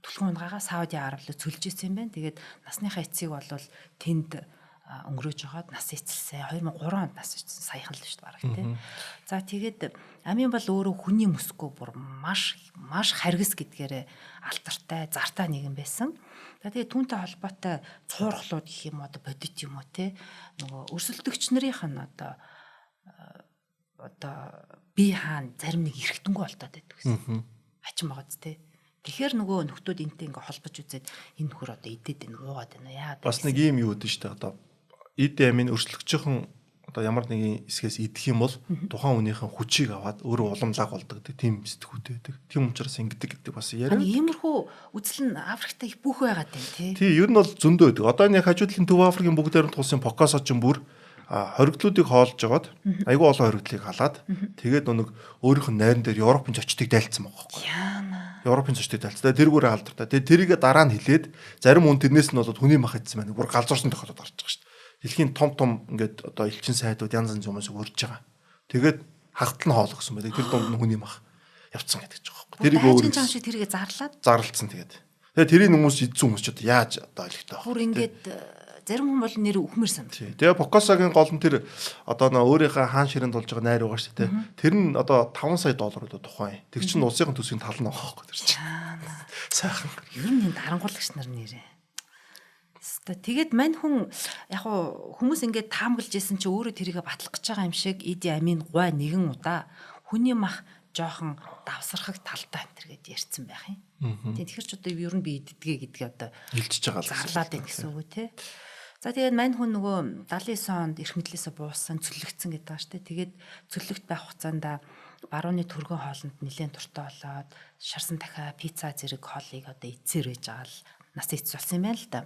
түлхүүн унгагаа Сауди Арабид цөлж ирсэн юм байна. Тэгээд насныхаа эцсийг бол тэнд өнгөрөөж байгаад нас эцэлсэн. 2003 онд нас эцэлсэн. Саяхан л шүү дээ бараг тий. За тэгээд амийн бол өөрөө хүний мөсгөө бүр маш харгас гэдгээрээ алтартай, зартай нэгэн байсан. За тэгээд түүнтэй холбоотой цуурхлууд гэх юм одоо бодит юм уу тий. Нөгөө өрсөлдөгч нарын одоо би хаана зарим нэг эргэтэнгүү болтоод байдаг гэсэн. Хачин байгаа зү тий. Тэгэхээр нөгөө нөхдүүд энтэй ингээ холбож үзээд энэ нөхөр одоо идээд байна уугаад байна яа. Бас нэг юм юу гэдэг шүү дээ. Одоо эд амийн өрсөлдөгчийн одоо ямар нэгэн хэсгээс идэх юм бол тухайн хүнийхэн хүчийг аваад өөрөө уламлаг болдог гэдэг тийм сэтгүүтэй байдаг. Тийм учраас ингэдэг гэдэг бас яриа. Иймэрхүү үзэл нь Африкт их бүх байгаад байна тий. Тий, ер нь бол зөндөө байдаг. Одоо энэ хажуудлын Төв Африкийн бүгд найрамд тулсын Покосо ч юм бүр хоригдлуудыг хоолж жагаад айгүй олон хоригдлыг халаад тэгээд нэг өөрийнх нь найран дээр Европын зочдыг дайлцсан байгаа байхгүй. Европын зочдыг дайлцсан. Тэргүүрээ алдартай. Тэгээд тэрийгэ дараа нь хилээд зарим хүн тэрнээс нь болоод хүний мах идсэн байна. Бүр галзуурсан тохиолдод гарч байгаа шүү дээ. Дэлхийн том ингээд одоо элчин сайдууд янз янз юмс урьж байгаа. Тэгээд хагтал нь хоол гэсэн байдаг. Тэр дунд нь хүний мах явцсан гэдэг ч байгаа байхгүй. Тэрийг өөр юм шиг тэрийгэ зарлцсан тэгээд. Тэгээд тэрийг хүмүүс идсэн хүмүүс ч одоо яаж одоо ойлгохтой байна. Бүр ингээд зарим хүн бол нэр үхмэр санав. Тэгээ Покосогийн гол нь тэр одоо өөрийнхөө хаан ширэнд болж байгаа найр байгаа шүү дээ. Тэр нь одоо 5 сая доллар одоо тухайн. Тэг чинь улсын төсвийн тал нь байгаа байхгүй тэр чинь. Сайхан. Ер нь энэ дарангуулагч нар нэрээ. Тэгээд мань хүн яг хүмүүс ингээд таамаглаж исэн чи өөрөө тэрийгэ батлах гэж байгаа юм шиг Иди Амин гой нэгэн удаа хүний мах жоохон давсархаг талтай энэ төр гэд ярьсан байх юм. Тэгэхээр ч одоо ер нь би иддгээ гэдгээ одоо илчж байгаа л зарлаад байна гэсэн үг тий. За тэгээд мань хүн нөгөө 79 онд эрх мэдлээсээ буусан цөллөгдсөн гэдэг байгаа шүү дээ. Тэгээд цөллөгт байх хугацаанд барууны төргөн хоолнд нэлээд дуртай болоод шарсан дахиа пицца зэрэг хоолыг одоо эцсээр байж байгаа л нас эцсэн юм байна л да.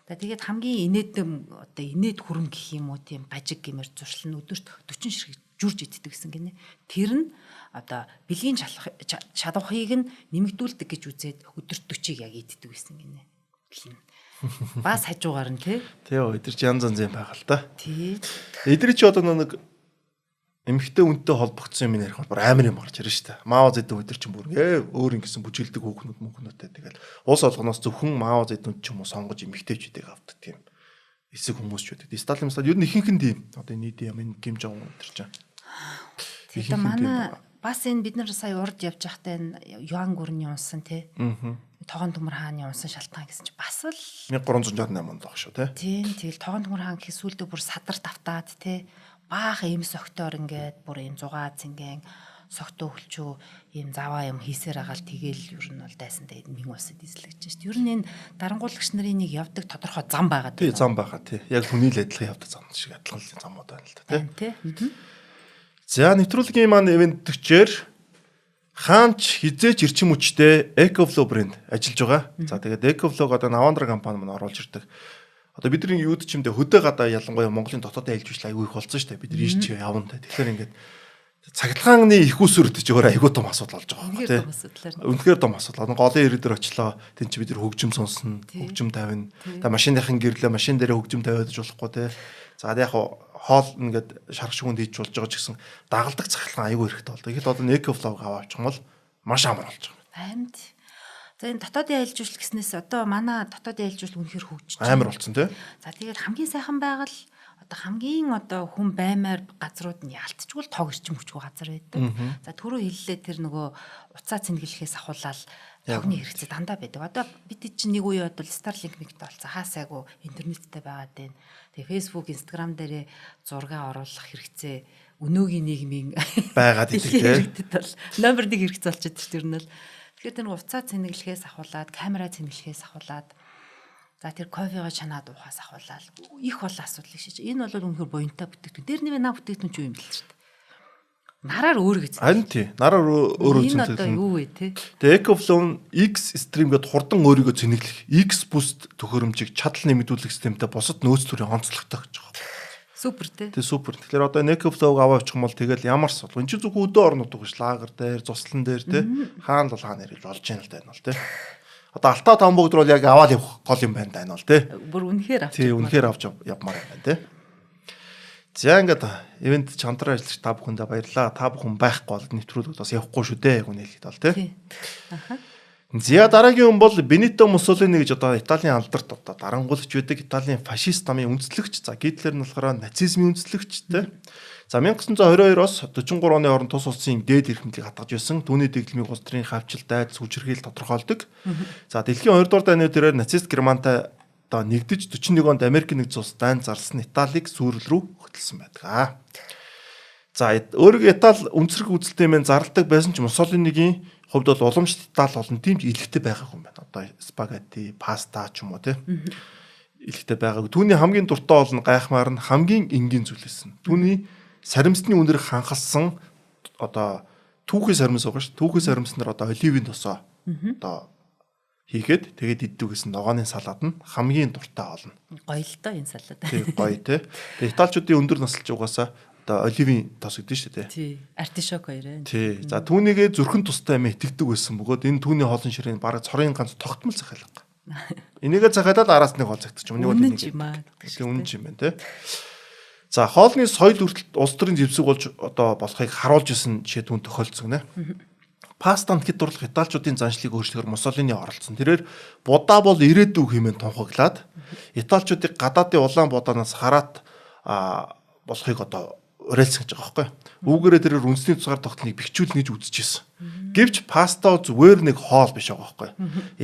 Тэгээд хамгийн инээд хүрэн гэх юм уу тийм бажиг гэмээр зуршил нь өдөрт 40 ширхэг жүрж иддэг гэсэн гинэ. Тэр нь одоо бэлгийн чадварыг нь нэмэгдүүлдэг гэж үзээд өдөрт 40-ыг яг иддэг гэсэн гинэ. Бас хажуугаар нь тий. Эдгээр чи янз янз юм байгаа л да. Тий. Эдгээр чи одоо нэг эмхтэй үнтэй холбогдсон юм ярих бол амар юм гарч ирж штэ. Мао зэдэн өдөр чинь бүр өөр ингэсэн бүжиглдэг хүүхнүүтэй тэгэл уус олгоноос зөвхөн мао зэдэн ч юм уу сонгож эмхтэйчүүдийг авдаг тийм эсэг хүмүүс ч байдаг. Сталин ер нь ихэнх нь тийм одоо нийт юм энэ Ким Жон ун өдөр чинь. Тэгээд манай бас энэ бид нар сая урд явж байхдаа энэ Юан гүрний унсан тий. Тогон төмөр хааны унсан шалтгаан гэсэн чинь бас л 1368 онд баг шүү тий. Тийм тэгэл тогон төмөр хаан гэхээс үлдээ бүр садарт автаад тий. Баах эмс октоор ингээд бүр юм 6 цэнгийн согтөө хөлчөө ийм заваа юм хийсээр агаал тэгэл ер нь бол дайсан тэгээд мин усад эзлэгч шүү дээ. Ер нь энэ дарангуулагч нарын нэг явдаг тодорхой зам байгаа. Тий зам байгаа тий. Яг хүний л адилхан явдаг зам шиг адилхан замууд байна л да тий. За нэвтрүүлгийн маань ивэнтгчээр хаанч хизээч эрчим хүчтэй Ecoflow брэнд ажиллаж байгаа. За тэгээд Ecoflow одоо Навандра компани маань оруулж ирдэг. Одоо бидний юуд ч юм дэ хөдөө гадаа ялангуяа Монголын дотоодын айлж bijl айгүй их болсон шүү дээ. Бид нар ийч явна та. Тэгэхээр ингээд цахилгааны их усүр өтөж байгаа айгүй том асуудал болж байгаа юм тийм. Үнэхээр том асуудал. Голын ирээдүр очлоо. Тэн чи бид нар хөгжим сонсно, хөгжим тавина. Та машиныхын гэрлээ машин дээр хөгжим тавиад ч болохгүй тийм. За яг хоол ингээд шарах шигүнд хийж болж байгаа ч гэсэн дагалдаг цахилгаан айгүй хэрэгтэй болдог. Ихэд одоо Ecoflow аваачих юм бол маш амар болж байгаа. Амьд. За энэ дотоодын аялал жуулчлал гэснээс одоо манай дотоодын аялал жуулчлал үнэхээр хөгжиж байна. Амар болсон тийм. За тэгээд хамгийн сайхан байгаль одоо хамгийн одоо хүн баймаар газрууд нь ялтчгүй тог ирчим хүчгүй газар байдаг. За түрүү хэллээ тэр нөгөө уцаа цэнгэлэхээс ахуулаад тогны хэрэгцээ дандаа байдаг. Одоо бид чинь нэг үе бодвол Starlink мэгтэй болсон. Хаасайгүй интернеттэй байгаад байна. Тэгээ Facebook, Instagram дээрээ зураг оруулах хэрэгцээ өнөөгийн нийгмийн байгаад идэг тийм. Номер 1 хэрэгцээ болчиход шүү дээ. Тэгэхээр тэр уцаа цэнгэлэхээс ахуулаад, камера цэнгэлэхээс ахуулаад за тэр кофегаа чанаад уухаас ахуулаад их бол асуудал шиж. Энэ бол үнэхээр буянтай бүтээгдэхүүн. Дээр нэмээ наа бүтээгдэхүүн ч юу юм бэл шүү дээ. Нараар өөр гэж. Харин тий. Нараар өөр үзэн. Энэ одоо юу вэ те? Тэгээ Ecoflow X Stream гэдэг хурдан өөрийгөө цэнэглэх X Boost төхөөрөмжийг чадал нэмэгдүүлэх системтэй бусад нөөц төрийн онцлогтой гэж байгаа. Супер те. Тэгээ супер. Тэгэхээр одоо Ecoflow аваа авчих юм бол тэгэл ямар асуудал. Энд чинь зөвхөн өдөө орнууд угш лагер дээр, цуслан дээр те. Хаана бол хаана ирж болж яана л да энэ бол те. Одоо Алтаа таван бүгд бол яг аваад явах гол юм байна даа нь бол тий. Бүр үнэхээр авч. Тий, үнэхээр авч явмаар байна тий. За ингээд ивент чандраа ажиллаж та бүхэндээ баярлалаа. Та бүхэн байхгүй бол нэвтрүүлэгт бас явахгүй шүү дээ. Яг үнэ хэлэхэд бол тий. Аха. За дараагийн хүн бол Бенито Муссолини гэж одоо Италийн алдарт одоо дарангуулагч байдаг Италийн фашист намын үндэслэгч. За Гитлер нь болохоор нацизмын үндэслэгч тий. За 1922-оос 43 оны хооронд тус улсын дээд эрхэмлийг хатгаж байсан. Түүний дэглэмийг улс төрийн хавчил, дайд, сүлжирхийл тодорхойлдог. За дэлхийн 2 дугаар дайны үеэр нацист Германтай одоо нэгдэж 41 онд Америк нэгдсэн улс дайн зарласан Италиг сүүрэл рүү хөтлсөн байдаг. За өөрөг Итали үндэсрэг үзэлтэй мэн зарладаг байсан ч Муссолинигийн хувьд бол уламжлалт Итали болон тийм ч илэгтэй байгаагүй юм байна. Одоо спагетти, паста ч юм уу тий. Илэгтэй байгаагүй. Түүний хамгийн дуртай бол нь гайхмаар нь хамгийн энгийн зүйлсэн. Түүний саримсны үнэр ханхалсан одоо түүхий саримс байгаа ш. Түүхий саримснаар одоо оливын тосоо одоо хийгээд тэгээд иддэг гэсэн ногооны салаад нь хамгийн дуртай болно. Гоё л доо энэ салаад. Тий, гоё тий. Тэгээд Италичуудын өндөр насалж угаасаа одоо оливын тос гэдэг шүү дээ. Тий. Артишок хоёрын. Тий. За түүнийгээ зүрхэн тустай юм итгэдэг байсан бөгөөд энэ түүний хоолн ширээн бараг цорын ганц тогтмол захиалга. Энийгээ захиалаад араас нэг хоол загтчих юм. Үнэн ч юм аа. Үнэн ч юм байна тий. За хоолны соёл хүртэл улс төрийн зэвсэг болж одоо болохыг харуулж исэн жишээ түүн тохиолдсон нэ. Пастанд хэд дурлах Италичуудын заншлыг өөрчлөхөр Муссолини оролцсон. Тэрээр будаа бол ирээдүй хэмээн тунхаглаад Италичуудыг гадаадын улаан будаанаас хараат болохыг одоо уриалсан гэж байгаа байхгүй. Үүгээрээ тэрээр үндэсний тусгаар тогтныг бэхжүүлнэ гэж үзчихсэн. Гэвч паста зүгээр нэг хоол биш байгаа байхгүй.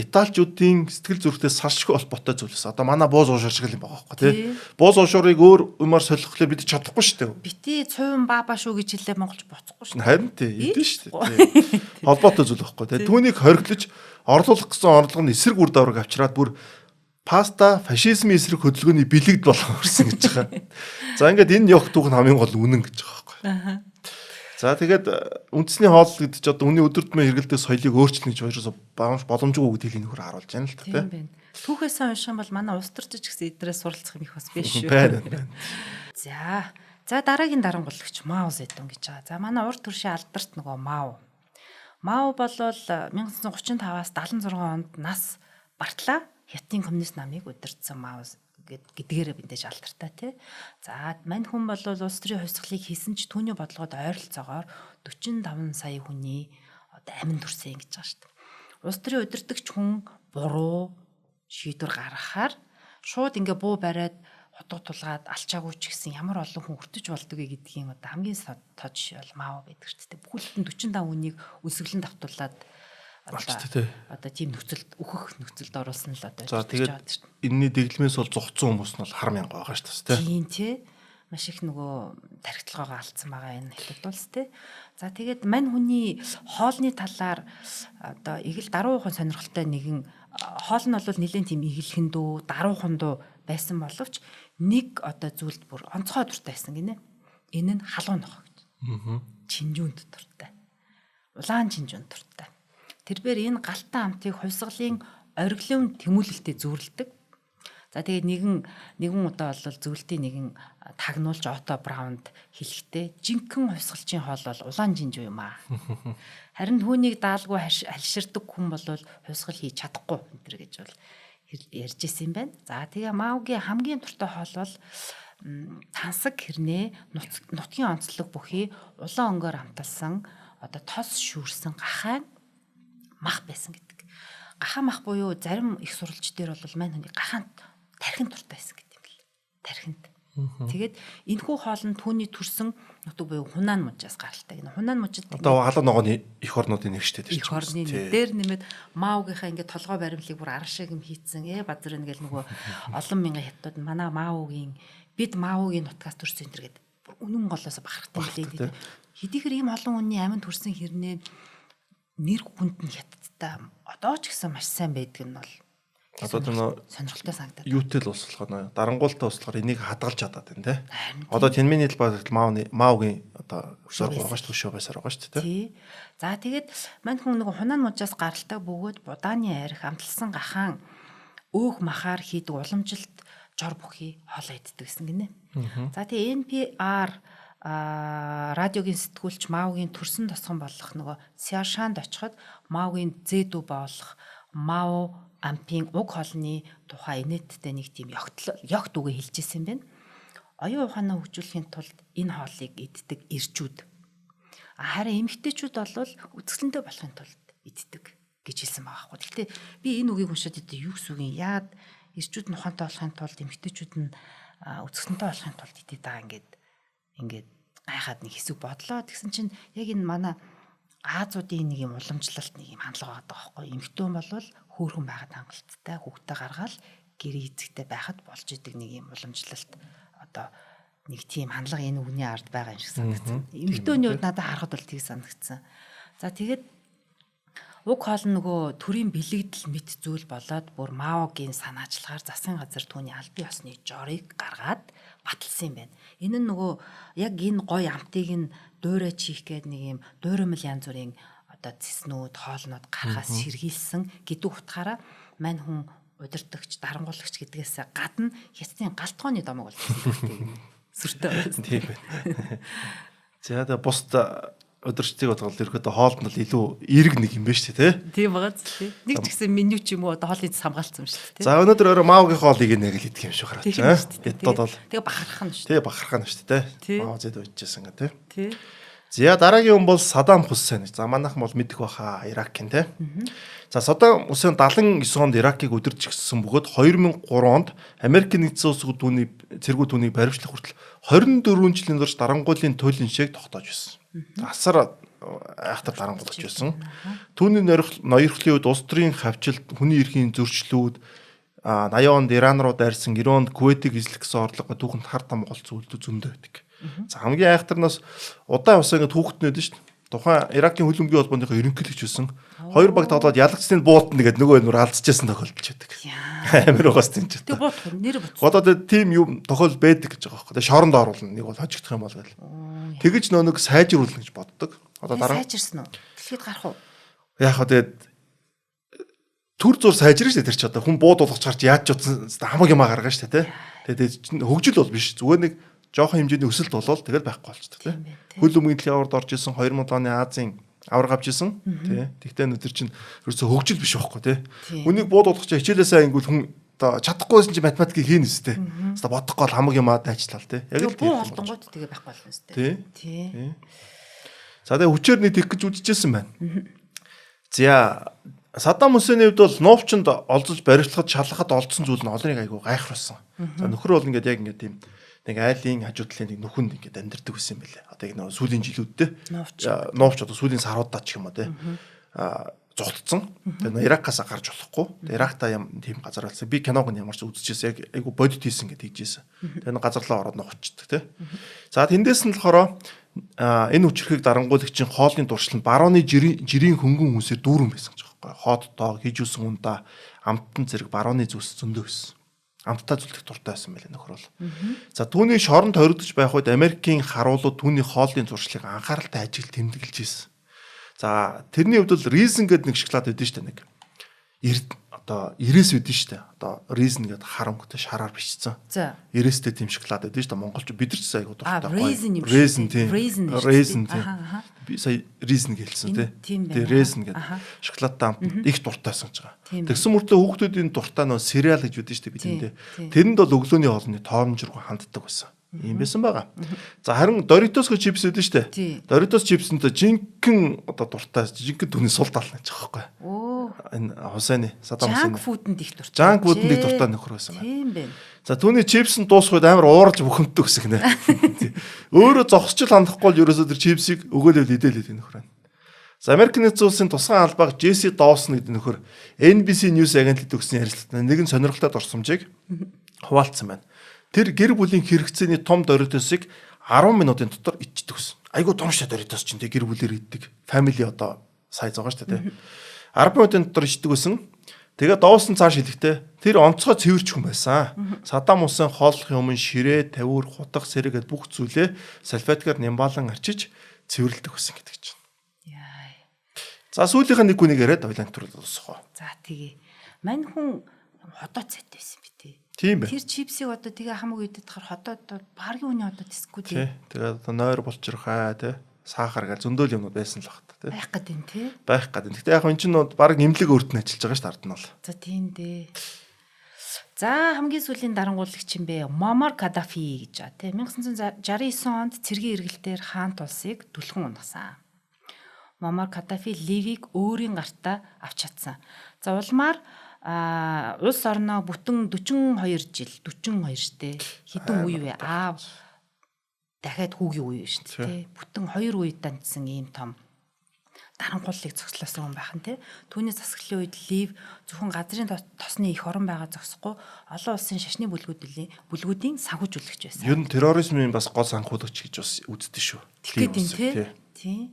Италичуудын сэтгэл зүрхтэй салшгүй холбоотой зүйлс. Одоо манай бууз уушур шиг юм байгаа байхгүй тий. Бууз уушурыг өөр умаар солихлоо бид чадахгүй шүү дээ. Бити цуйн баба шүү гэж хэлээ монголч боцохгүй шүү. Харин тий, идэв шүү дээ. Холбоотой зүйл байхгүй тий. Түүнийг хориглож орлуулах гэсэн орлого нь эсрэг үр дагаврыг авчираад бүр паста фашизмын эсрэг хөдөлгөөний бэлэгд болох гэсэн гэж байгаа. За ингээд энэ явах түүх нь хамгийн гол үнэн гэж байгаа байхгүй. За тэгээд үндэсний хоол гэдэг чинь одоо үнийн өдөр тутмын хэрэгэлдэг соёлыг өөрчлөнө гэж хоёроос боломжгүй гэдгийг нөхөр харуулж байна л та тийм. Түүхээсээ унших юм бол манай улс төрч гэсэн эдрээс суралцах юм их бас биш шүү. Байна. За дараагийн дарангуулагч Мао Зэдун гэж байгаа. За манай урд төршийн алдарт нөгөө Мао. Мао болвол 1935-аас 76 онд нас бартлаа Хятадын коммунист намыг удирдсан Мао гэдгээрээ бинтэж алдартай тий. За мань хүн бол улс төрийн хувьсгалыг хийсэн ч түүний бодлогод ойролцоогоор 45 сая хүний одоо амин төрсөн гэж байгаа шүү дээ. Улс төрийн удирдагч хүн буруу шийдвэр гаргахаар шууд ингээ буу бариад хотод тулгаад алчаагүй ч гэсэн ямар олон хүн өртөж болдгоо гэдгийн одоо хамгийн тод жишээ бол Мао байдаг шүү дээ. Бүхэлдэн 45 хүнийг өсөглөн давтуулаад одоо тийм нөхцөлд өөхөх нөхцөлд оруулсан л одоо за тэгээд энэний дэглэмээс бол зугцсан хүмүүс нь бол хар мянга байгаа шүү дээ тийм тий маш их нөгөө тархитлагаа алдсан байгаа энэ хэлбэл улс тий за тэгээд мань хүний хоолны талаар одоо ийг л даруухан сонирхолтой нэгэн хоол нь бол нэлээд тийм игэлхэн дүү даруухан дүү байсан боловч нэг одоо зүйлд бүр онцгой дуртай байсан гинэ энэ нь халуун нохоо гэж чинжүүнд дуртай улаан чинжүүнд дуртай тэрээр энэ галтан амтыг хувьсгалын ориглын тэмүүлэлтэд зүүрлдэг. За тэгээд нэгэн удаа бол зөвлөлтийн нэгэн тагнуулж Ото Браунд хэлэхдээ жинхэнэ хувьсгалчийн хоол бол улаан жинж юм аа. Харин түүнийг даалгүй алширдаг хүн бол хувьсгал хийж чадахгүй энэ гэж бол ярьж исэн юм байна. За тэгээ Маогийн хамгийн дуртай хоол бол тансаг хэрнээ нутгийн онцлог бүхий улаан өнгөөр амталсан одоо тос шүүрсэн гахаан мах байсан гэдэг. Гахаан мах буюу зарим их сурвалж дээр бол мань хүний гахаанд тархинд дуртай байсан гэдэг юм л. Тархинд. Тэгээд энэхүү хоол нь түүний төрсөн нутаг буюу Хунаан мужаас гаралтай. Энэ Хунаан мужид одоо халуун ногооны эх орнуудын нэг штэ тэр чинь. Эх орны дээр нэмээд Маогийнхаа ингээд толгой баримлыг бүр арга шиг юм хийцэн базар нэгэл нөгөө олон мянган хятад манай Маогийн бид Маогийн нутгаас төрсөн энэ гэдэг үнэн голоос бахархтай хэлээ. Хэдийгээр ийм олон хүний аминд төрсөн хэрнээ нэр хүнд нь хятадтай одоо ч гэсэн маш сайн байдаг нь бол одоо тэр сонирхолтой санагдаад. Юутэй л услахаар дарангуултаа услахаар энийг хадгалж чадаад байна те. Одоо Тянмын нийт багт Маогийн одоо өсөр байгаа шүү дээ байсаар байгаа шүү дээ. Тий. За тэгээд мань хүн нэг Хунаан мужаас гаралтай бөгөөд будааны арх амталсан гахаан өөх махаар хийдэг уламжилт жор бүхий хоолоо иддэг гэсэн гинэ. За тэгээ NPR радиогийн сэтгүүлч Маогийн төрсөн тосгон болох нөгөө Сяошанд очиход Маогийн зэдүү болох Мао ампийн уг хоолны тухай инээдтэй нэг тийм ёгт үгээ хэлж ирсэн байна. Оюун ухаанаа хөгжүүлэхийн тулд энэ хоолыг иддэг эрчүүд. Харин эмэгтэйчүүд бол үзэсгэлэнтэй болохын тулд иддэг гэж хэлсэн байгаа байхгүй. Гэхдээ би энэ үгийг уншаад юу гэсэн үг юм? Яад эрчүүд нь ухаантай болохын тулд эмэгтэйчүүд нь үзэсгэлэнтэй болохын тулд идэт байгаа ингээд гайхаад нэг хэсэг бодлоо. Тэгсэн чинь яг энэ манай Азуудын нэг юм уламжлалт нэг юм хандлага байгаа байхгүй. Эмэгтэй хүн бол хөөрхөн байгаад хангалттай хүүхдээ гаргаад гэрээ эзэгтэй байхад болж идэг нэг юм уламжлалт одоо нэг тийм хандлага энэ үгний ард байгаа юм шиг санагдсан. Эмэгтэйний хувьд надад харахад бол тийг санагдсан. За тэгээд уг хоол нь нөгөө төрийн бэлэгдэл мэт зүйл болоод бүр Маогийн санаачлагаар засгийн газар түүний албан ёсны жорыг гаргаад баталсан юм байна. Энэ нь нөгөө яг энэ гой амтыг нь дуурай чих гээд нэг юм дуураймал янз бүрийн одоо цэснүүд, хоолнууд гарахаас сэргийлсэн гэдэг утгаараа мань хүн удирдагч, дарангуулагч гэдгээс гадна ястын галтгооны домог болсон. Сүртэй. Тийм байна. За тэгээ бусд удирчдыг бодвол ерөөдөө хоолд нь илүү эерэг нэг юм байна шүү дээ, тий? Тийм байгаа зү. Нэг ч гэсэн меню ч юм уу одоо хоолыг хамгаалсан юм шүү дээ. За өнөөдөр Маогийн хоолыг нэг л идэх юм шиг харагдаж байна. Эддод бол тэгээ бахархах нь шүү. Тэгээ бахархах нь шүү дээ. Мао зэд уйдчихсан гэх тий. Тий. За дараагийн хүн бол Саддам Хусейн. За манайхан бол мэдэх баха Иракийн тий. За Саддам Хусейн 79 онд Иракийг удирдахсан бөгөөд 2003 онд Америкийн нэгдсэн улсууд түүний цэргүүд түүнийг баривчлах хүртэл 24 жилийн турш дарангуйлын туйлын шиг тогтоож байсан. Асар айхтар дарангуйлж байсан. Түүний ноёрхлын үед улс төрийн хавчилт, хүний эрхийн зөрчлүүд 80 онд Иран руу дайрсан, 90 онд Кувейтийг эзлэх гэсэн орлого түүхэнд хар тамга болсон үйлдэл зөндөө байдаг. За хамгийн айхтарнаас удаан усаа ингэ түүхтнээд нь шүү дээ. Тухайн Иракийн хөлбөмбөгийн холбооныхоо ерөнхийлөгч байсан. Хоёр баг тоглоод ялагчдын буутна гэдэг нөгөө нөр алдчихсан тохиолдож байдаг. Амар угаас тийм ч. Тэг буутах нэр буцсан. Одоо тийм юм тохиол байдаг гэж байгаа байхгүй. Шоронд оруулна. Нэг бол хожигдох юм бол гэл. Тэгэж нөө сайжруулна гэж боддог. Одоо дараа сайжирсан уу? Дэлхийд гарах уу? Яг хаа тэгээд төр зур сайжирч тэр ч одоо хүн бууд болгож гарч яаж ч утсан хамаг юм гаргана шүү дээ, тий. Тэгээд хөгжил бол биш. Зүгээр нэг жоохон хэмжээний өсөлт болол тэгэл байхгүй болчихдог тий. Хөл өмгийн дэлхийн авард орж исэн 2000 оны Азийн авраг авч исэн тий. Тэгтээ нүтер чинь ерөөсө хөгжил биш байхгүй тий. Үнийг бууд болгох чинь хичээлээсээ ангуул хүн одоо чадахгүйсэн чинь математикийг хийн үстэй. Одоо бодохгүй бол хамаг юм аад ажиллал тий. Яг л тийм холдонгууд тэгээ байхгүй болно үстэй. Тий. За тэгээ хүчээр нэг тех гэж үдчихсэн байна. За Саддам Хусейний хувьд бол нуувчинд олзож баривчлахад шалгахад олдсон зүйл нь олоныг айгу гайхруулсан. За нөхөр бол ингээд яг ингээд тийм нэг айлын хажуудлын нэг нүхэнд ингээд амьдэрдэг байсан юм байлээ. Одоо яг нэг сүүлийн жилүүдтэй нуувч одоо сүүлийн саруудаа ч юм уу те зогтцсон. Тэгээ Иракаас гарч болохгүй. Иракта юм тийм газар болсон. Би киног нь ямар ч үзчихсэн яг айгу бодит хийсэн гэдэг хийжсэн. Тэгээ нэг газарлаа ороод нуучдаг те. За тэндээс нь болохоор энэ үчирхийг дарангуулагчийн хоолны дуршланд барууны жирийн хөнгөн хүмүүсээр дүүрэн байсан гэж байна. Хот тоо хижүүлсэн ундаа амттан зэрэг барууны зүс зөндөө байсан. Амттай зүлдэх дуртай байсан байлээ нөхөр бол. За түүний шоронд хоригдож байх үед Америкийн харуулууд түүний хоолны зуршлыг анхааралтай ажиглаж тэмдэглэж ирсэн. За тэрний хувьд бол Reason гэдэг нэг шоколад байдсан шүү дээ нэг. Одоо 90-с байдсан шүү дээ. Одоо Reason гэдэг хар өнгөтэй шараар бичсэн. За 90-стэй тийм шоколад байдсан шүү дээ. Монголч бид нар ч сайн айгуу дуртай гоё. Reason тийм. Reason тийм. Би сая Reason гэлсэн тийм. Тэгээ Reason гэдэг шоколадтай амт их дуртайсан гэж байгаа. Тэгсэн мөртлөө хүүхдүүдийн дуртай нөө cereal гэж байдсан шүү дээ бидэндээ. Тэрэнд бол өглөөний хоолны тоомжруу ханддаг байсан. Ийм байсан байгаа. За харин Doritos гэх чипс үүдэн штэ. Doritos чипсэнтэй жинхэнэ одоо дуртай жинхэнэ түүний сул тална гэж байгаа байхгүй. Энэ Хусейны Саддам Хусейн. Junk food-нд их дуртай. Junk food-нд их дуртай нөхөр байсан байна. Тийм байна. За түүний чипс нь дуусахад амар уурж бухимддаг гэсэн гинэ. Өөрөө зогсчл хандахгүй л ерөөсөө тэр чипсийг өгөөлөл идэлээд нөхөр байна. За Америкийн нэгдсэн улсын тусгай албаг Jesse Dawson гэдэг нөхөр NBC News агентлалд өгсөн ярилцлагад нэгэн сонирхолтой дурсамжийг хуваалцсан байна. Тэр гэр бүлийн хэрэгцээний том Doritos-ыг 10 минутын дотор ичдэг гэсэн. Айгуу томштой Doritos чинь тэг гэр бүлээр иддэг. Family одоо сайз байгаа шүү дээ. 10 минутын дотор ичдэг гэсэн. Тэгээ Dawson цааш хэлэхдээ тэр онцгой цэвэрч хүн байсан. Саддам Хусейн хооллохын өмнө ширээ, тавиур, хутга, сэрэг гэд бүх зүйлээ салфеткаар нямбаалан арчиж цэвэрлдэг гэсэн гэдэг чинь. Яа. За сүүлийнх нь нэг хүнийг яриад ойлан төрөл дуусгах. За тэгээ. Мань хүн ходоо цайтай байсан би тээ. Тийм бай. Тэр чипсийг одоо тэгээ хамаг идэд хахаар ходоод багийн үний ходоо тисэхгүй тий. Тэгээ одоо нойр болчрохаа тий. сахар гэл зөндөөл юмнууд байсан л багт тий. Байх гэдэг юм тий. Байх гэдэг. Гэхдээ яг энэ чинь баг имлэг өөрт нь ажиллаж байгаа шүү дээ ард нь бол. За тийм дээ. За хамгийн сүүлийн дарангуулагч юм бэ? Муаммар Каддафи гэж байгаа тий. 1969 онд цэргийн эргэлтээр хаант улсыг түлхэн унгасан. Муаммар Каддафи Ливийг өөрийн гартаа авч чадсан. За улмаар улс орноо бүтэн 42 жил 42 штэ хэдэн үе вэ? Дахиад хүүгийн үе шүү дээ. Бүтэн 2 үед дандсан ийм том дарангууллыг зогслоосон хүн байх нь тий. Түүний засаглалын үед Лив зөвхөн газрын тосны их орон байгаа зогсохгүй олон улсын шашны бүлгүүдийн санхүүжүүлэгч байсан. Ер нь терроризмын бас гол санхүүлагч гэж бас үздэг шүү. Тэгэхээр тий.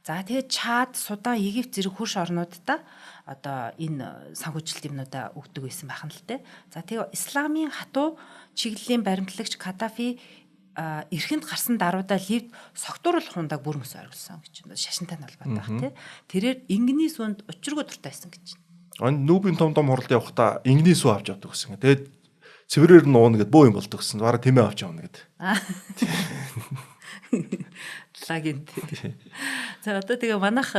За тэгээд Чад, Судан, Египт зэрэг хөрш орнуудаа одоо энэ санхүүжилт юмнуудаа өгдөг байсан байх нь л дээ. За тэгээд исламын хатуу чиглэлийн баримтлагч Каддафи эрхэнд гарсан даруйдаа Ливд согтууруулах хундаг бүр мөс оруулсан гэж байна. Шашинтай нь холбоотой байх тий. Тэрээр ингэний сүнд учиргүй дуртай байсан гэж. Нүүбийн том хуралд явахдаа ингэний сүү авч явдаг гэсэн. Тэгээд цэврээр нь ууна гэд бөө юм болдог гэсэн. Бараа тэмээ авч явна гэд. Лагент. За одоо тэгээ манайх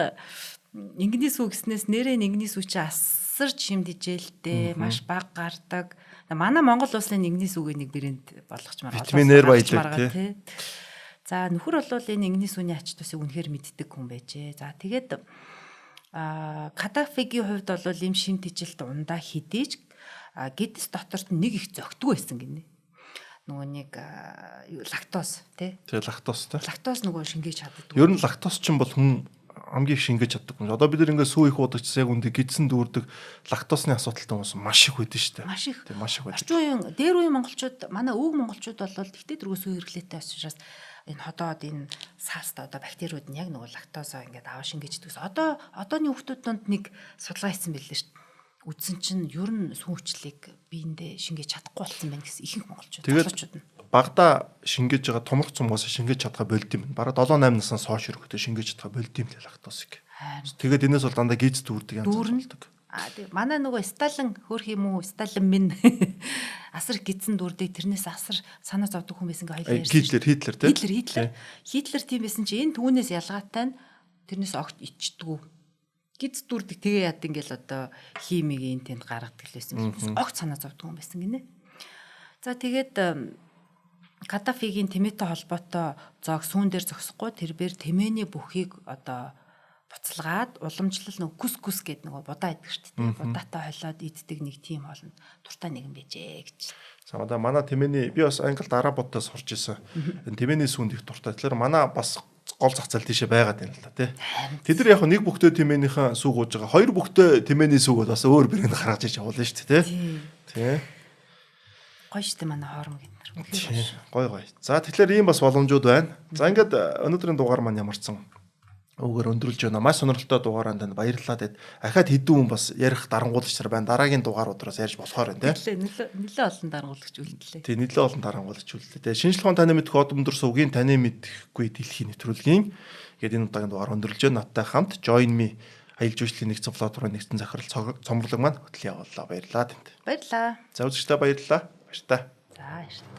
ингэний сүү гэснээс нэрээ ингэний сүү чи асар шимдэжээлтэй маш бага гардаг. Манай Монгол улсын ингэний сүүгийн нэг брэнд болгочмаар витаминээр баялаг тий. За нөхөр бол энэ ингэний сүүний ач тусыг үнэхээр мэддэг хүн байжээ. За тэгээд Каддафигийн хувьд бол ийм шимдэжээлт ундаа хідээж гэдэс доторт нэг их зөгтгөө байсан гинэ. Нөгөө нэг лактоз тий. Тэгээ лактозтай. Лактоз нөгөө шингээж чаддаг. Ер нь лактоз ч юм бол хүн хамгийн их шингээж чаддаг юм. Одоо бид нар ингээд сүү их уудагчсаа яг үндэ гидсэн дүүрдэг лактозны асуудалтай хүмүүс маш их байдаг шүү дээ. Маш их. Тийм маш их байдаг. Орчин үеийн дээр үеийн монголчууд манай өвөг монголчууд бол тэгтээ дөрөв сүү хэрэглээтэй учраас энэ ходоод энэ саалста одоо бактериуд нь яг нөгөө лактозоо ингээд аваа шингээж дэгс. Одооний хүүхдүүд донд нэг судалгаа хийсэн байлээ шүү дээ. Үдсэн чинь ер нь сүүчлийг биендээ шингээж чадахгүй болсон байна гэсэн ихэнх монголчууд. Тэгээд багада шингээж байгаа томрох цумгаас шингээж чадхаа болд юм. Бараг 7-8 наснаас хойш өргөдөө шингээж чадхаа болд юм л лактозыг. Тэгээд энэс бол дандаа гиз дүүрдэг янз болдог. Тэгээ манай нөгөө Сталин хөөх юм уу? Сталин минь асар гидсэн дүүрдэг. Тэрнээс асар санаа зовдөг хүн байсан гээ хоёлаа ярьсан. Хитлер тий. Хитлер тийм байсан чи энэ түүнээс ялгаатай нь тэрнээс огт ичдэггүй. Гиз дүүрдэг тэгээ яад ингээл одоо химигийн тэнд гаргадаг л байсан. Огт санаа зовдөг хүн байсан гинэ. За тэгээд Каддафигийн тэмээтэй холбоотой зоог сүүн дээр зогсохгүй тэрээр тэмээний бүхийг одоо буцалгаад уламжлал нөгөө күс гэдэг нөгөө будаа идэг шүү дээ. Будаатай холиод иддэг нэг тийм олон туртай нэгэн байжээ гэж. За одоо манай тэмээний би бас англид арабуудаас сурч ирсэн. Тэмээний сүүнд их туртай. Тэгэхээр манай бас гол зах зээл тийшээ байгаад байна л да тий. Тэд нар яг нэг бүхтэй тэмээнийхэн сүг ууж байгаа. Хоёр бүхтэй тэмээний сүг бас өөр брэнд гаргаж иж явуулна шүү дээ тий. Тий. Гоё шүү дээ манай хоорм гэдэг нар. Гоё. За тэгэхээр ийм бас боломжууд байна. За ингээд өнөөдрийн дугаар маань ямарсан өвгөр өндөрлж байна. Маш сонирхолтой дугааранд танд баярлалаа. Тэгэд ахаад хэдэн хүн бас ярих дарангуулагч нар байна. Дараагийн дугааруудаас ярьж болохоор байна тий. Нэлээ олон дарангуулагч үлдлээ. Тий, нэлээ олон дарангуулагч үлдлээ. Шинжлэх ухааны таны мэдэх одомдөр сувгийн таны мэдэхгүй дэлхийн нэвтрүүлгийн гээд энэ удаагийн дугаар өндөрлж байна. Надтай хамт Join Me аялал жуулчлалын нэгдсэн платформын нэгдсэн захирал цомрлог маань хөтлөн явууллаа. Баярлалаа танд. Баярлалаа. За үзэгчдээ баярлалаа. Баяр та. За баярлалаа.